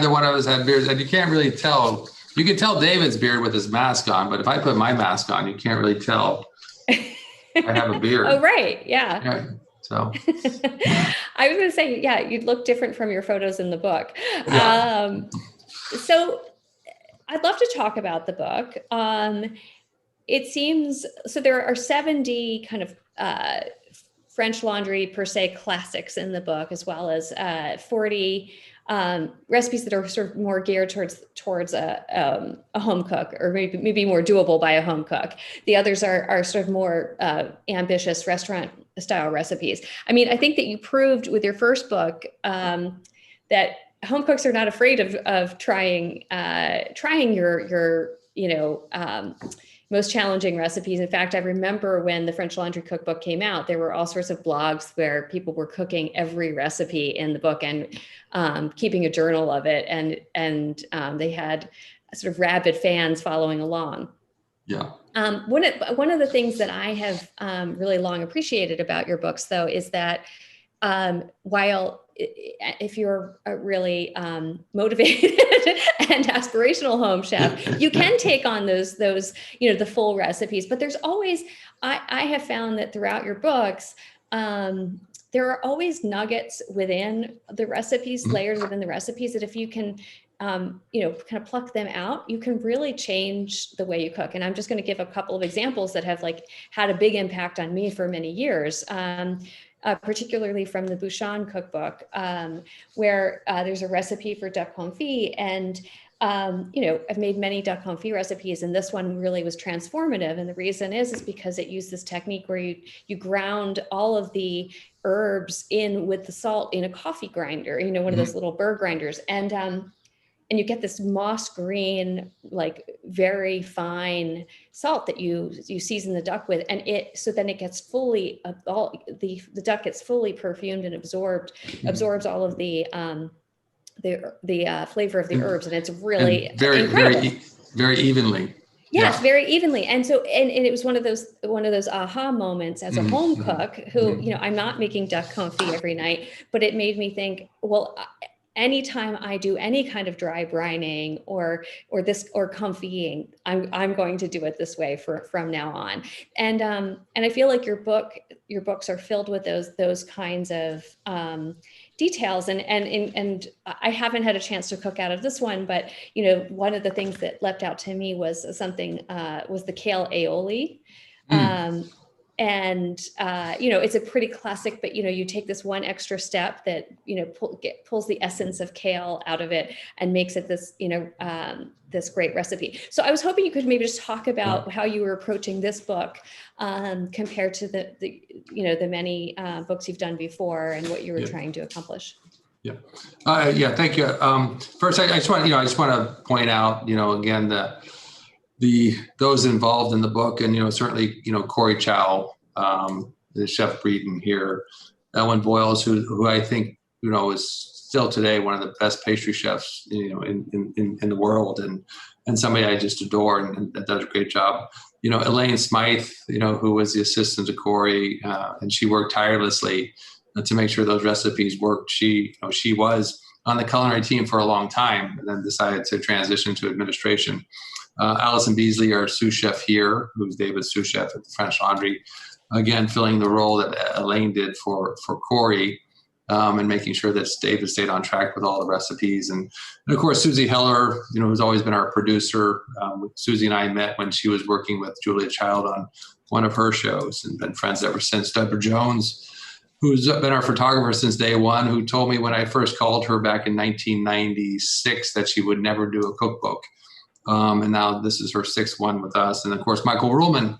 one of us had beards. And you can't really tell. You can tell David's beard with his mask on, but if I put my mask on, you can't really tell. I have a beard. Oh, right. Yeah. So I was going to say, you'd look different from your photos in the book. Yeah. So I'd love to talk about the book. It seems, so there are 70 kind of French laundry per se classics in the book, as well as 40 recipes that are sort of more geared towards a home cook, or maybe more doable by a home cook. The others are sort of more ambitious restaurant style recipes. I mean, I think that you proved with your first book that home cooks are not afraid of trying your most challenging recipes. In fact, I remember when the French Laundry Cookbook came out, there were all sorts of blogs where people were cooking every recipe in the book and keeping a journal of it. And they had sort of rabid fans following along. Yeah. One of the things that I have really long appreciated about your books, though, is that while if you're a really motivated and aspirational home chef, you can take on those the full recipes. But there's always, I have found that throughout your books, there are always nuggets within the recipes, layers within the recipes, that if you can kind of pluck them out, you can really change the way you cook. And I'm just going to give a couple of examples that have had a big impact on me for many years. Particularly from the Bouchon Cookbook, where there's a recipe for duck confit. And, I've made many duck confit recipes, and this one really was transformative. And the reason is because it used this technique where you ground all of the herbs in with the salt in a coffee grinder, one of those little burr grinders. And you get this moss green, very fine salt that you season the duck with, and then it gets fully the duck gets fully perfumed and absorbs all of the flavor of the herbs, and it's really incredible. Very evenly. Yes, very evenly. And so, and it was one of those aha moments as a home cook who, I'm not making duck confit every night, but it made me think, well, anytime I do any kind of dry brining or confiting, I'm going to do it this way from now on. And I feel like your books are filled with those kinds of details. And I haven't had a chance to cook out of this one, but one of the things that leapt out to me was was the kale aioli. And, it's a pretty classic, but, you take this one extra step that, pulls the essence of kale out of it and makes it this, this great recipe. So I was hoping you could maybe just talk about how you were approaching this book compared to the many books you've done before and what you were trying to accomplish. Yeah. Thank you. First, I just want to point out, again, those involved in the book, and certainly Corey Chow, the chef Breeden here, Ellen Boyles, who I think is still today one of the best pastry chefs in the world, and somebody I just adore and does a great job. Elaine Smythe, who was the assistant to Corey, and she worked tirelessly to make sure those recipes worked. She was on the culinary team for a long time, and then decided to transition to administration. Allison Beasley, our sous chef here, who's David's sous chef at the French Laundry, again, filling the role that Elaine did for Corey, and making sure that David stayed on track with all the recipes. And of course, Susie Heller, who's always been our producer. Susie and I met when she was working with Julia Child on one of her shows and been friends ever since. Deborah Jones, who's been our photographer since day one, who told me when I first called her back in 1996 that she would never do a cookbook. And now this is her sixth one with us. And of course, Michael Ruhlman,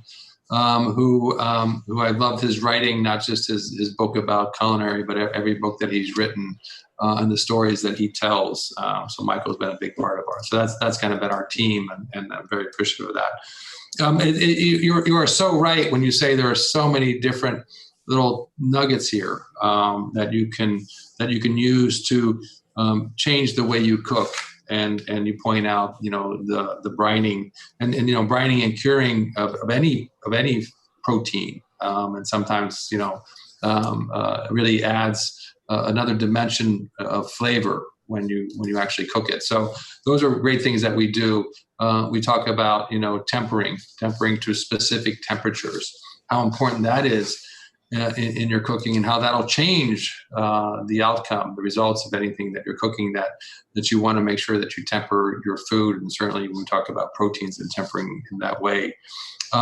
who I loved his writing, not just his book about culinary, but every book that he's written and the stories that he tells. So Michael's been a big part of ours. So that's kind of been our team, and I'm very appreciative of that. You are so right when you say there are so many different little nuggets here that you can use to change the way you cook. And you point out, the brining and brining and curing of any protein, and sometimes really adds another dimension of flavor when you actually cook it. So those are great things that we do. We talk about tempering to specific temperatures, how important that is in your cooking, and how that'll change the outcome, the results of anything that you're cooking, that you want to make sure that you temper your food. And certainly when we talk about proteins and tempering in that way.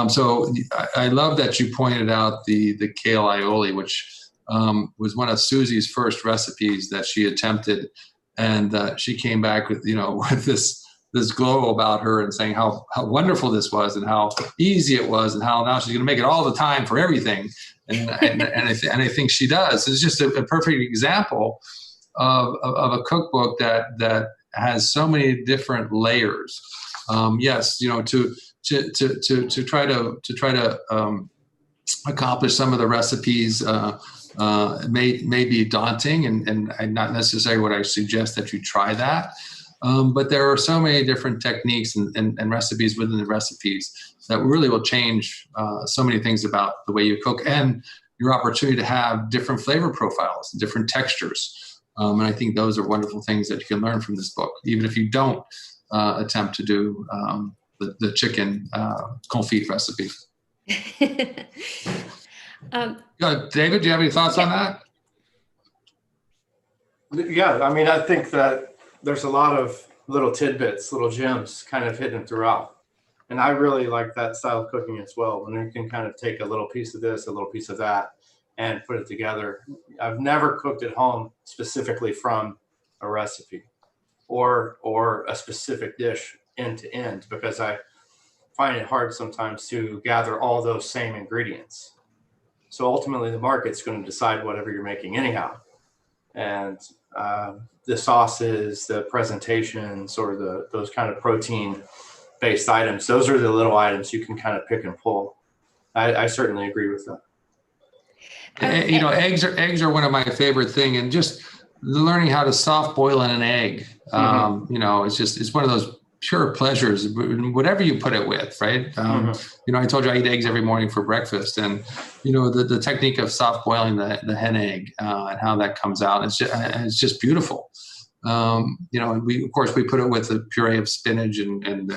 So I love that you pointed out the kale aioli, which was one of Susie's first recipes that she attempted. And she came back with, with this glow about her and saying how wonderful this was and how easy it was and how now she's going to make it all the time for everything. And I think she does. It's just a perfect example of a cookbook that has so many different layers. Yes, to try to accomplish some of the recipes may be daunting, and not necessarily what I suggest that you try that. But there are so many different techniques and recipes within the recipes that really will change so many things about the way you cook and your opportunity to have different flavor profiles, different textures. And I think those are wonderful things that you can learn from this book, even if you don't attempt to do the chicken confit recipe. David, do you have any thoughts on that? Yeah, I mean, I think that there's a lot of little tidbits, little gems kind of hidden throughout. And I really like that style of cooking as well, when you can kind of take a little piece of this, a little piece of that, and put it together. I've never cooked at home specifically from a recipe or a specific dish end to end, because I find it hard sometimes to gather all those same ingredients. So ultimately the market's going to decide whatever you're making anyhow. And the sauces, the presentations, or those kind of protein-based items, those are the little items you can kind of pick and pull. I certainly agree with that. Eggs are one of my favorite things, and just learning how to soft boil in an egg. It's one of those pure pleasures, whatever you put it with, right? I told you I eat eggs every morning for breakfast, and the technique of soft boiling the hen egg and how that comes out, it's just beautiful. We put it with a puree of spinach and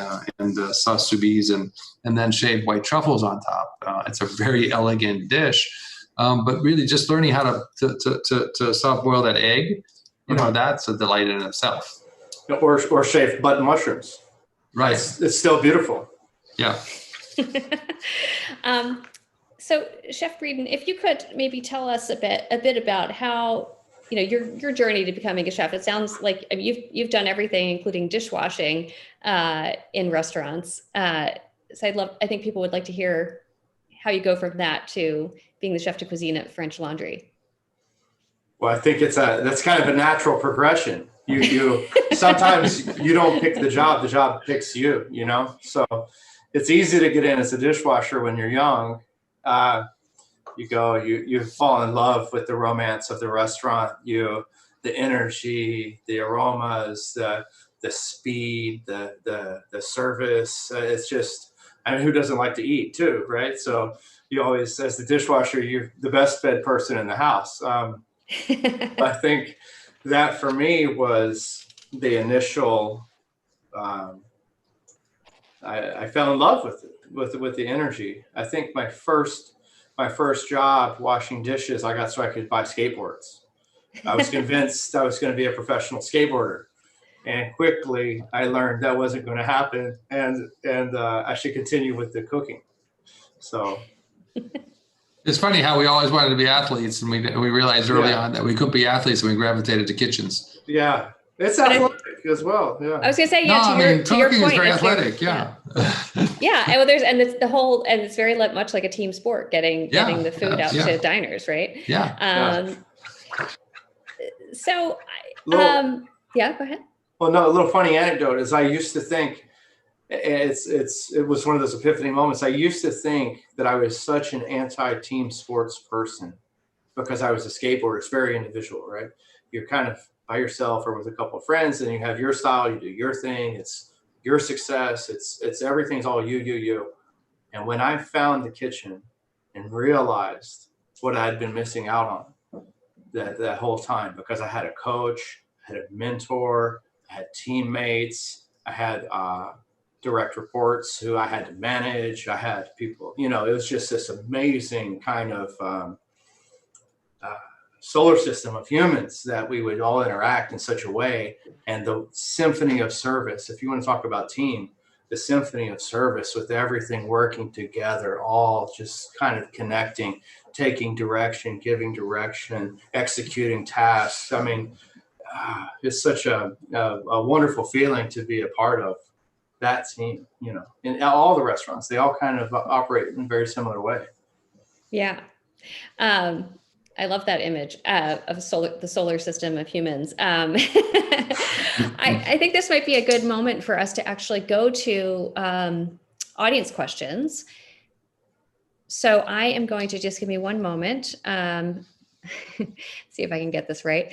sauce sous vide and then shaved white truffles on top. It's a very elegant dish, but really just learning how to soft boil that egg, that's a delight in itself. Or shaved button mushrooms. Right. It's still beautiful. Yeah. So Chef Breeden, if you could maybe tell us a bit about how, your journey to becoming a chef. It sounds like, I mean, you've done everything, including dishwashing in restaurants. So I think people would like to hear how you go from that to being the chef de cuisine at French Laundry. Well, I think that's kind of a natural progression. You sometimes you don't pick the job picks you, So it's easy to get in as a dishwasher when you're young. You fall in love with the romance of the restaurant, the energy, the aromas, the speed, the service. It's just, I mean, who doesn't like to eat too, right? So you always, as the dishwasher, you're the best fed person in the house. I think that for me was the initial. I fell in love with the energy. I think my first job washing dishes, I got so I could buy skateboards. I was convinced I was going to be a professional skateboarder, and quickly I learned that wasn't going to happen, and I should continue with the cooking. So. It's funny how we always wanted to be athletes, and we realized early on that we couldn't be athletes, and we gravitated to kitchens. Yeah, it's athletic as well. Yeah, I was gonna say, to your point, is very athletic. Yeah, and it's very much like a team sport, getting the food out to diners, right? Yeah. So, go ahead. Well, no, a little funny anecdote is I used to think. It was one of those epiphany moments. I used to think that I was such an anti-team sports person because I was a skateboarder. It's very individual, right? You're kind of by yourself or with a couple of friends, and you have your style. You do your thing. It's your success. It's everything's all you. And when I found the kitchen and realized what I had been missing out on that whole time, because I had a coach, I had a mentor, I had teammates, I had direct reports who I had to manage. I had people, it was just this amazing kind of solar system of humans that we would all interact in such a way. And the symphony of service, if you want to talk about team, the symphony of service with everything working together, all just kind of connecting, taking direction, giving direction, executing tasks. I mean, it's such a wonderful feeling to be a part of that team, in all the restaurants. They all kind of operate in a very similar way. Yeah. I love that image of the solar system of humans. I think this might be a good moment for us to actually go to audience questions. So I am going to just give me one moment. See if I can get this right.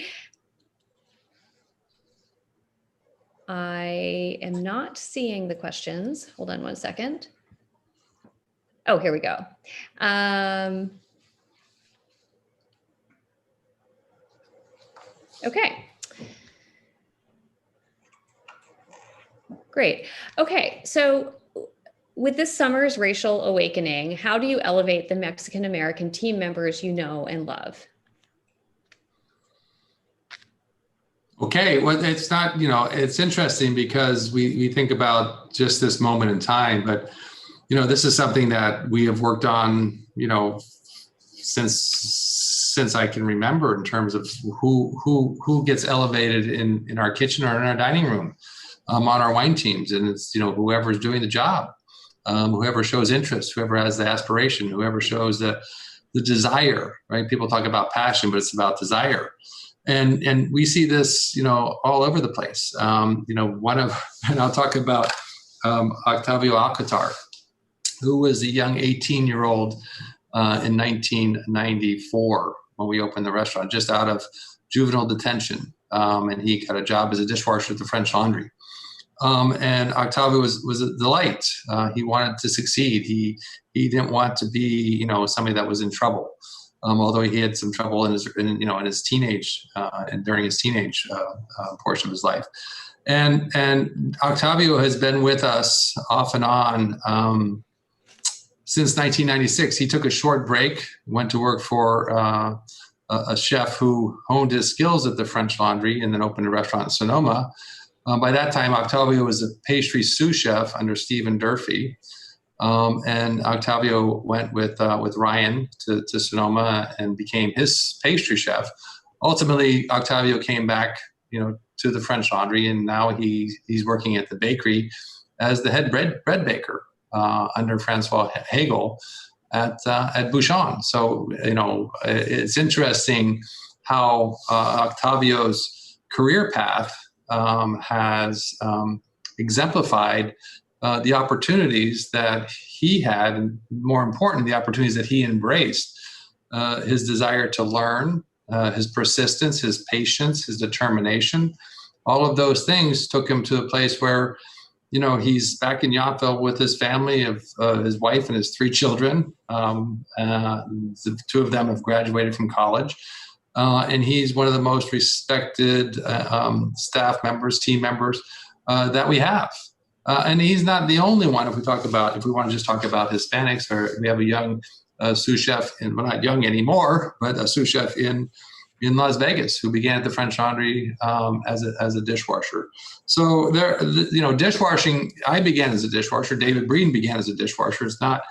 I am not seeing the questions. Hold on one second. Oh, here we go. Okay. Great. Okay. So with this summer's racial awakening, how do you elevate the Mexican-American team members you know and love? Okay, well, it's not, it's interesting because we think about just this moment in time, but, this is something that we have worked on, since I can remember in terms of who gets elevated in our kitchen or in our dining room, on our wine teams. And it's, whoever's doing the job, whoever shows interest, whoever has the aspiration, whoever shows the desire, right? People talk about passion, but it's about desire. And we see this, all over the place. And I'll talk about Octavio Alcatar, who was a young 18-year-old in 1994 when we opened the restaurant, just out of juvenile detention. And he got a job as a dishwasher at the French Laundry. And Octavio was a delight. He wanted to succeed. He didn't want to be, somebody that was in trouble. Although he had some trouble in his teenage and during his teenage portion of his life. And Octavio has been with us off and on since 1996. He took a short break, went to work for a chef who honed his skills at the French Laundry and then opened a restaurant in Sonoma. By that time, Octavio was a pastry sous chef under Stephen Durfee. And Octavio went with Ryan to Sonoma and became his pastry chef. Ultimately, Octavio came back, to the French Laundry, and now he's working at the bakery as the head bread baker under Francois Hagel at Bouchon. So it's interesting how Octavio's career path has exemplified the opportunities that he had, and more important, the opportunities that he embraced. His desire to learn, his persistence, his patience, his determination, all of those things took him to a place where, he's back in Yountville with his family of his wife and his 3 children. The 2 of them have graduated from college. And he's one of the most respected staff members, team members that we have. And he's not the only one. If we want to just talk about Hispanics, or we have a young sous chef, not young anymore, but a sous chef in Las Vegas who began at the French Laundry as a dishwasher. So dishwashing. I began as a dishwasher. David Breeden began as a dishwasher. It's not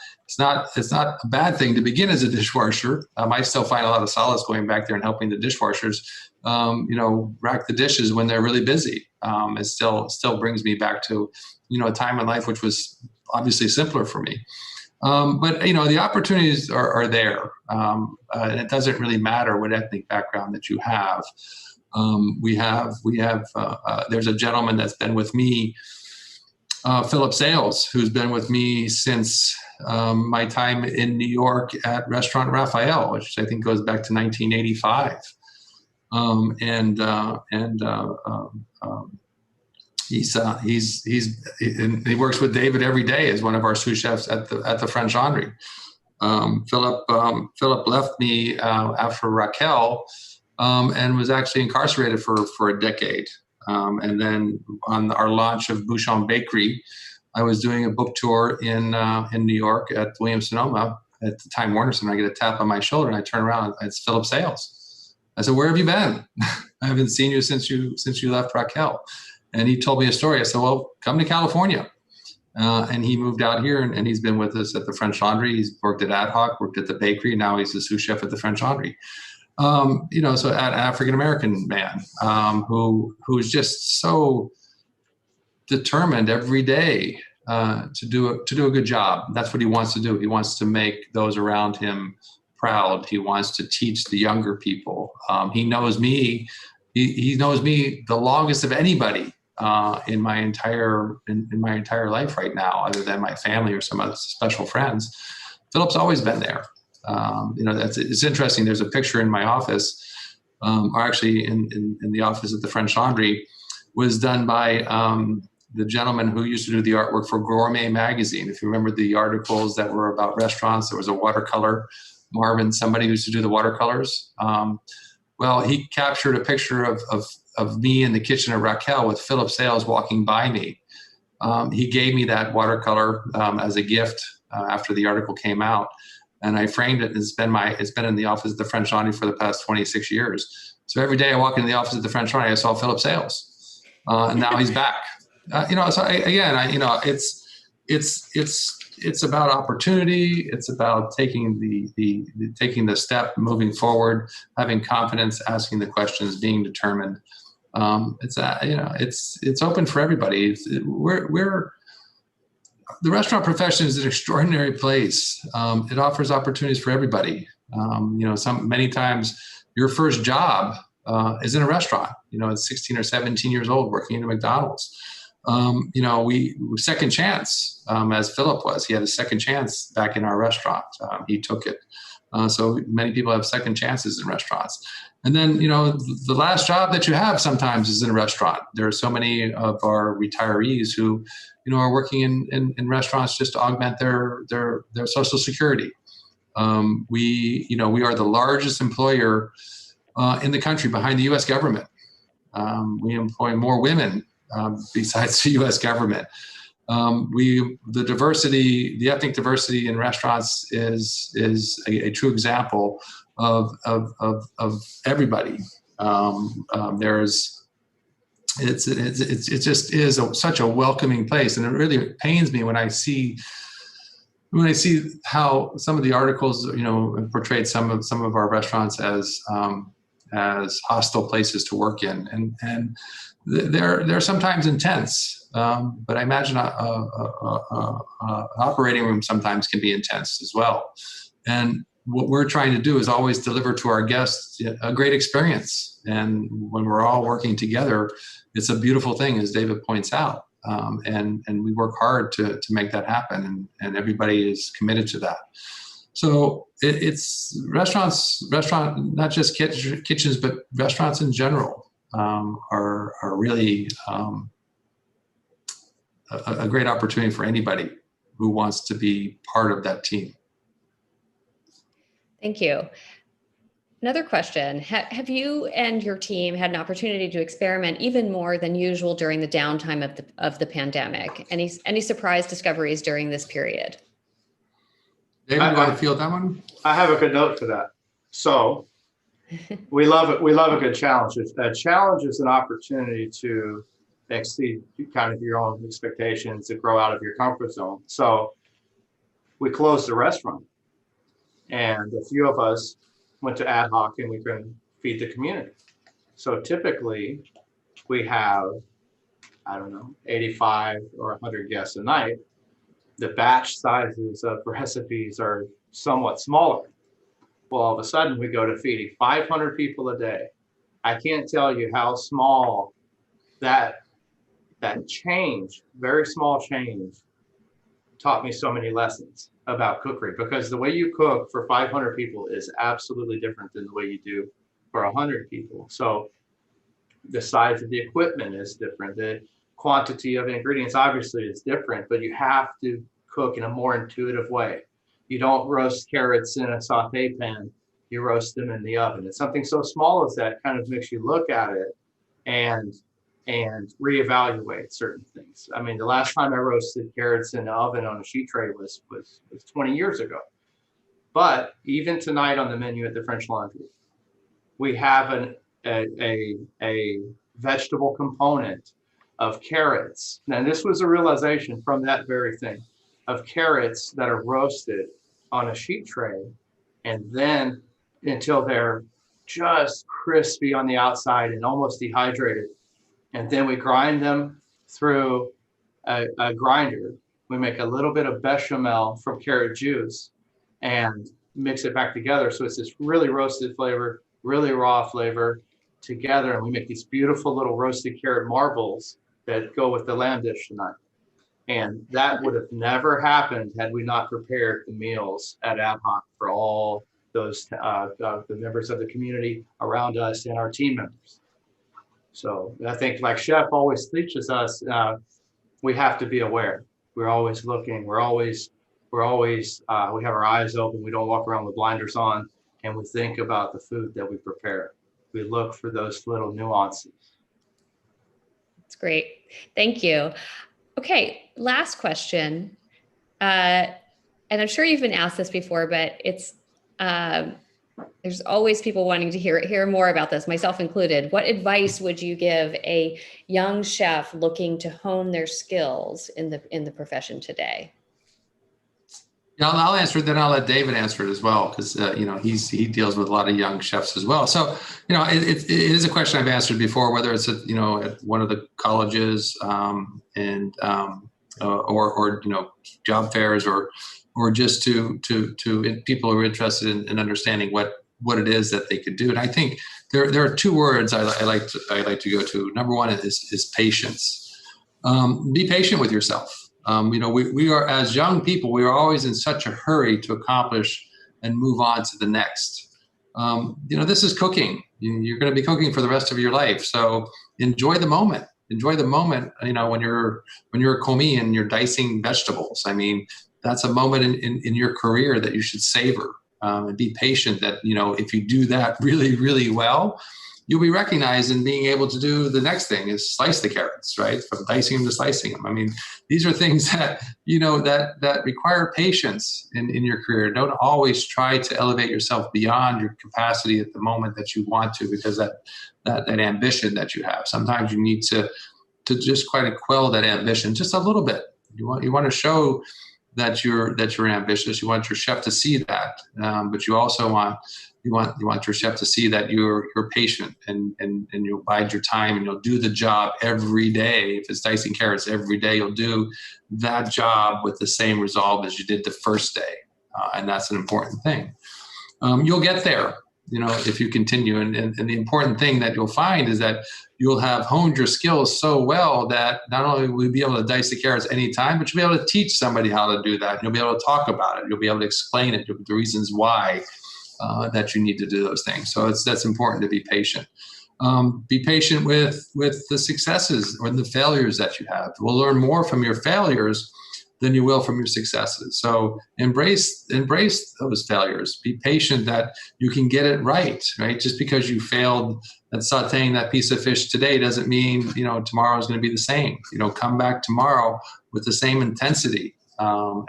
a bad thing to begin as a dishwasher. I still find a lot of solace going back there and helping the dishwashers, rack the dishes when they're really busy. It still brings me back to, a time in life which was obviously simpler for me. But the opportunities are there, and it doesn't really matter what ethnic background that you have. There's a gentleman that's been with me, Philip Sales, who's been with me since my time in New York at Restaurant Raphael, which I think goes back to 1985. He works with David every day as one of our sous chefs at the French Laundry. Philip left me after Raquel, and was actually incarcerated for a decade. And then on our launch of Bouchon Bakery, I was doing a book tour in New York at Williams-Sonoma at the Time Warner Center. I get a tap on my shoulder, and I turn around. It's Philip Sales. I said, "Where have you been? I haven't seen you since you left Raquel." And he told me a story. I said, "Well, come to California." And he moved out here, and he's been with us at the French Laundry. He's worked at Ad Hoc, worked at the bakery, and now he's a sous chef at the French Laundry. So an African-American man who's just so determined every day to do a good job. That's what he wants to do. He wants to make those around him proud. He wants to teach the younger people. He knows me. He knows me the longest of anybody in my entire life right now, other than my family or some other special friends. Philip's always been there. It's interesting. There's a picture in my office, or actually in the office at the French Laundry, was done by the gentleman who used to do the artwork for Gourmet magazine. If you remember the articles that were about restaurants, there was a watercolor. Marvin, somebody who used to do the watercolors. Well, he captured a picture of me in the kitchen of Raquel with Philip Sales walking by me. He gave me that watercolor as a gift after the article came out, and I framed it. It's been in the office at the French Laundry for the past 26 years. So every day I walk into the office at the French Laundry, I saw Philip Sales, and now he's back. It's about opportunity. It's about taking the step, moving forward, having confidence, asking the questions, being determined. It's open for everybody. The restaurant profession is an extraordinary place. It offers opportunities for everybody. Many times your first job is in a restaurant. At 16 or 17 years old, working in a McDonald's. We second chance, as Philip was. He had a second chance back in our restaurant. He took it. So many people have second chances in restaurants. And then, the last job that you have sometimes is in a restaurant. There are so many of our retirees who, are working in restaurants just to augment their Social Security. We are the largest employer in the country behind the U.S. government. We employ more women besides the U.S. government. The ethnic diversity in restaurants is a true example of everybody. It just is such a welcoming place, and it really pains me when I see when I see how some of the articles, portrayed some of our restaurants as hostile places to work in, and they're sometimes intense. But I imagine an operating room sometimes can be intense as well. And what we're trying to do is always deliver to our guests a great experience. And when we're all working together, it's a beautiful thing, as David points out. And we work hard to make that happen, and everybody is committed to that. So it's restaurant, not just kitchens, but restaurants in general are really a great opportunity for anybody who wants to be part of that team. Thank you. Another question, have you and your team had an opportunity to experiment even more than usual during the downtime of the pandemic? Any surprise discoveries during this period? David, you want to field that one? I have a good note for that. So we love it. We love a good challenge. A challenge is an opportunity to exceed kind of your own expectations, to grow out of your comfort zone. So we closed the restaurant, and a few of us went to ad hoc, and we can feed the community. So typically we have, 85 or 100 guests a night. The batch sizes of recipes are somewhat smaller. Well, all of a sudden we go to feeding 500 people a day. I can't tell you how small that change, very small change, taught me so many lessons about cookery, because the way you cook for 500 people is absolutely different than the way you do for 100 people. So the size of the equipment is different. The quantity of ingredients obviously is different, but you have to cook in a more intuitive way. You don't roast carrots in a saute pan, you roast them in the oven. It's something so small as that kind of makes you look at it and reevaluate certain things. I mean, the last time I roasted carrots in the oven on a sheet tray was 20 years ago. But even tonight on the menu at the French Laundry, we have a vegetable component of carrots. Now, this was a realization from that very thing, of carrots that are roasted on a sheet tray, and then until they're just crispy on the outside and almost dehydrated. And then we grind them through a grinder. We make a little bit of bechamel from carrot juice and mix it back together. So it's this really roasted flavor, really raw flavor together. And we make these beautiful little roasted carrot marbles that go with the lamb dish tonight. And that would have never happened had we not prepared the meals at ad hoc for all those the members of the community around us and our team members. So I think, like Chef always teaches us, we have to be aware. We're always looking. We have our eyes open. We don't walk around with blinders on, and we think about the food that we prepare. We look for those little nuances. That's great. Thank you. Okay, last question. And I'm sure you've been asked this before, but it's there's always people wanting to hear more about this, myself included. What advice would you give a young chef looking to hone their skills in the profession today? Yeah, I'll answer it, then I'll let David answer it as well, because he deals with a lot of young chefs as well. So it is a question I've answered before, whether it's at one of the colleges or job fairs or just to people who are interested in understanding what it is that they could do. And I think there are two words I like to go to. Number one is patience. Be patient with yourself. We are, as young people, we are always in such a hurry to accomplish and move on to the next. This is cooking. You're going to be cooking for the rest of your life. So enjoy the moment. Enjoy the moment. When you're a commis and you're dicing vegetables. I mean, that's a moment in your career that you should savor, and be patient that, if you do that really, really well, you'll be recognized in being able to do the next thing is slice the carrots, right? From dicing them to slicing them. I mean, these are things that, that require patience in your career. Don't always try to elevate yourself beyond your capacity at the moment that you want to, because that ambition that you have. Sometimes you need to just quite quell that ambition just a little bit. You want to show that you're ambitious. You want your chef to see that, but you also want your chef to see that you're patient and you'll bide your time and you'll do the job every day. If it's dicing carrots every day, you'll do that job with the same resolve as you did the first day, and that's an important thing. You'll get there, if you continue. And the important thing that you'll find is that you'll have honed your skills so well that not only will you be able to dice the carrots anytime, but you'll be able to teach somebody how to do that. You'll be able to talk about it. You'll be able to explain it, the reasons why that you need to do those things. So that's important to be patient. Be patient with the successes or the failures that you have. We'll learn more from your failures than you will from your successes. So embrace those failures. Be patient that you can get it right? Just because you failed at sauteing that piece of fish today doesn't mean, tomorrow is going to be the same. Come back tomorrow with the same intensity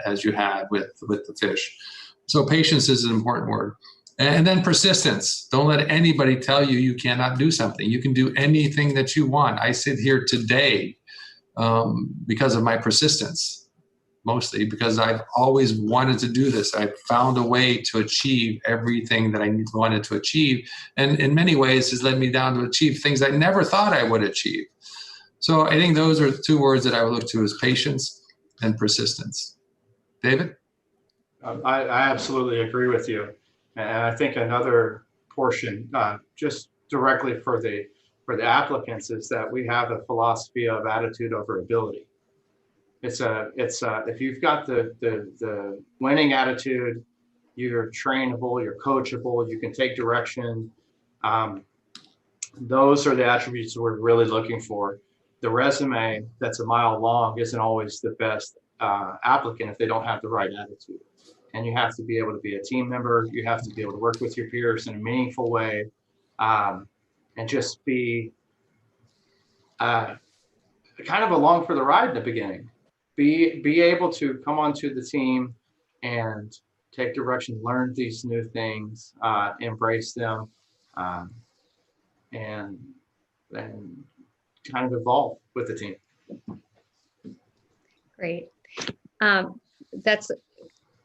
as you had with the fish. So patience is an important word. And then persistence. Don't let anybody tell you you cannot do something. You can do anything that you want. I sit here today because of my persistence. Mostly because I've always wanted to do this. I've found a way to achieve everything that I wanted to achieve. And in many ways has led me down to achieve things I never thought I would achieve. So I think those are two words that I would look to as patience and persistence. David? I absolutely agree with you. And I think another portion, just directly for the applicants, is that we have a philosophy of attitude over ability. It's if you've got the winning attitude, you're trainable, you're coachable, you can take direction. Those are the attributes we're really looking for. The resume that's a mile long isn't always the best applicant if they don't have the right attitude. And you have to be able to be a team member. You have to be able to work with your peers in a meaningful way, and just be kind of along for the ride in the beginning. Be able to come onto the team and take direction, learn these new things, embrace them, and kind of evolve with the team. Great. That's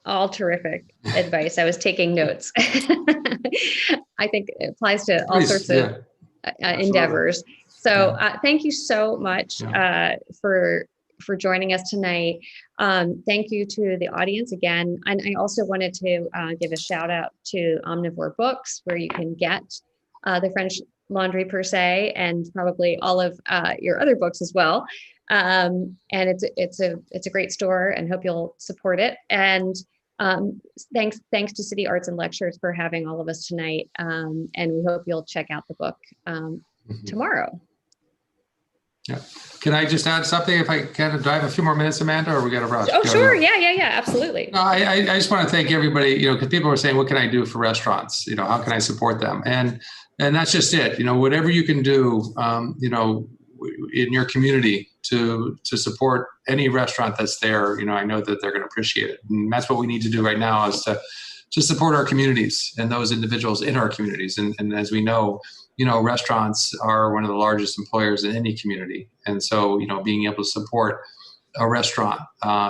all terrific advice. I was taking notes. I think it applies to all sorts of endeavors. So thank you so much for joining us tonight. Thank you to the audience again. And I also wanted to give a shout out to Omnivore Books, where you can get the French Laundry per se, and probably all of your other books as well. And it's a great store, and hope you'll support it. And thanks to City Arts and Lectures for having all of us tonight. And we hope you'll check out the book tomorrow. Yeah. Can I just add something if I can? Do I have a few more minutes, Amanda, or we got to rush? Oh, sure. Yeah, absolutely. No, I just want to thank everybody, because people are saying, what can I do for restaurants? How can I support them? And that's just it. Whatever you can do, in your community to support any restaurant that's there, I know that they're going to appreciate it. And that's what we need to do right now, is to support our communities and those individuals in our communities. And as we know, restaurants are one of the largest employers in any community. And so, being able to support a restaurant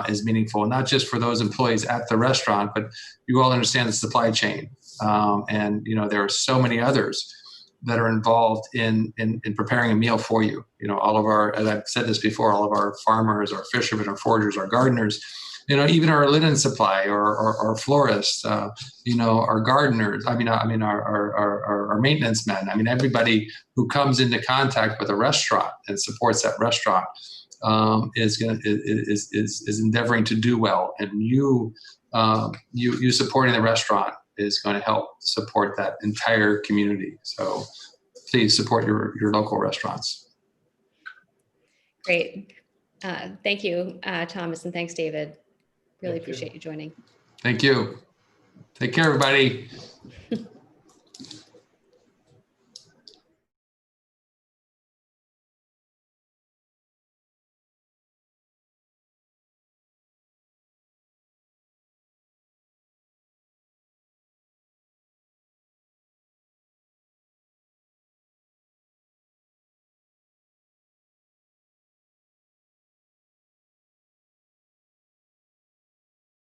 is meaningful, not just for those employees at the restaurant, but you all understand the supply chain. And, there are so many others that are involved in preparing a meal for you. All of our, as I've said this before, all of our farmers, our fishermen, our foragers, our gardeners, even our linen supply or florists, our gardeners, our maintenance men, everybody who comes into contact with a restaurant and supports that restaurant is endeavoring to do well. And you supporting the restaurant is going to help support that entire community. So please support your local restaurants. Great. Thank you, Thomas, and thanks, David. Really appreciate you joining. Thank you. Take care, everybody.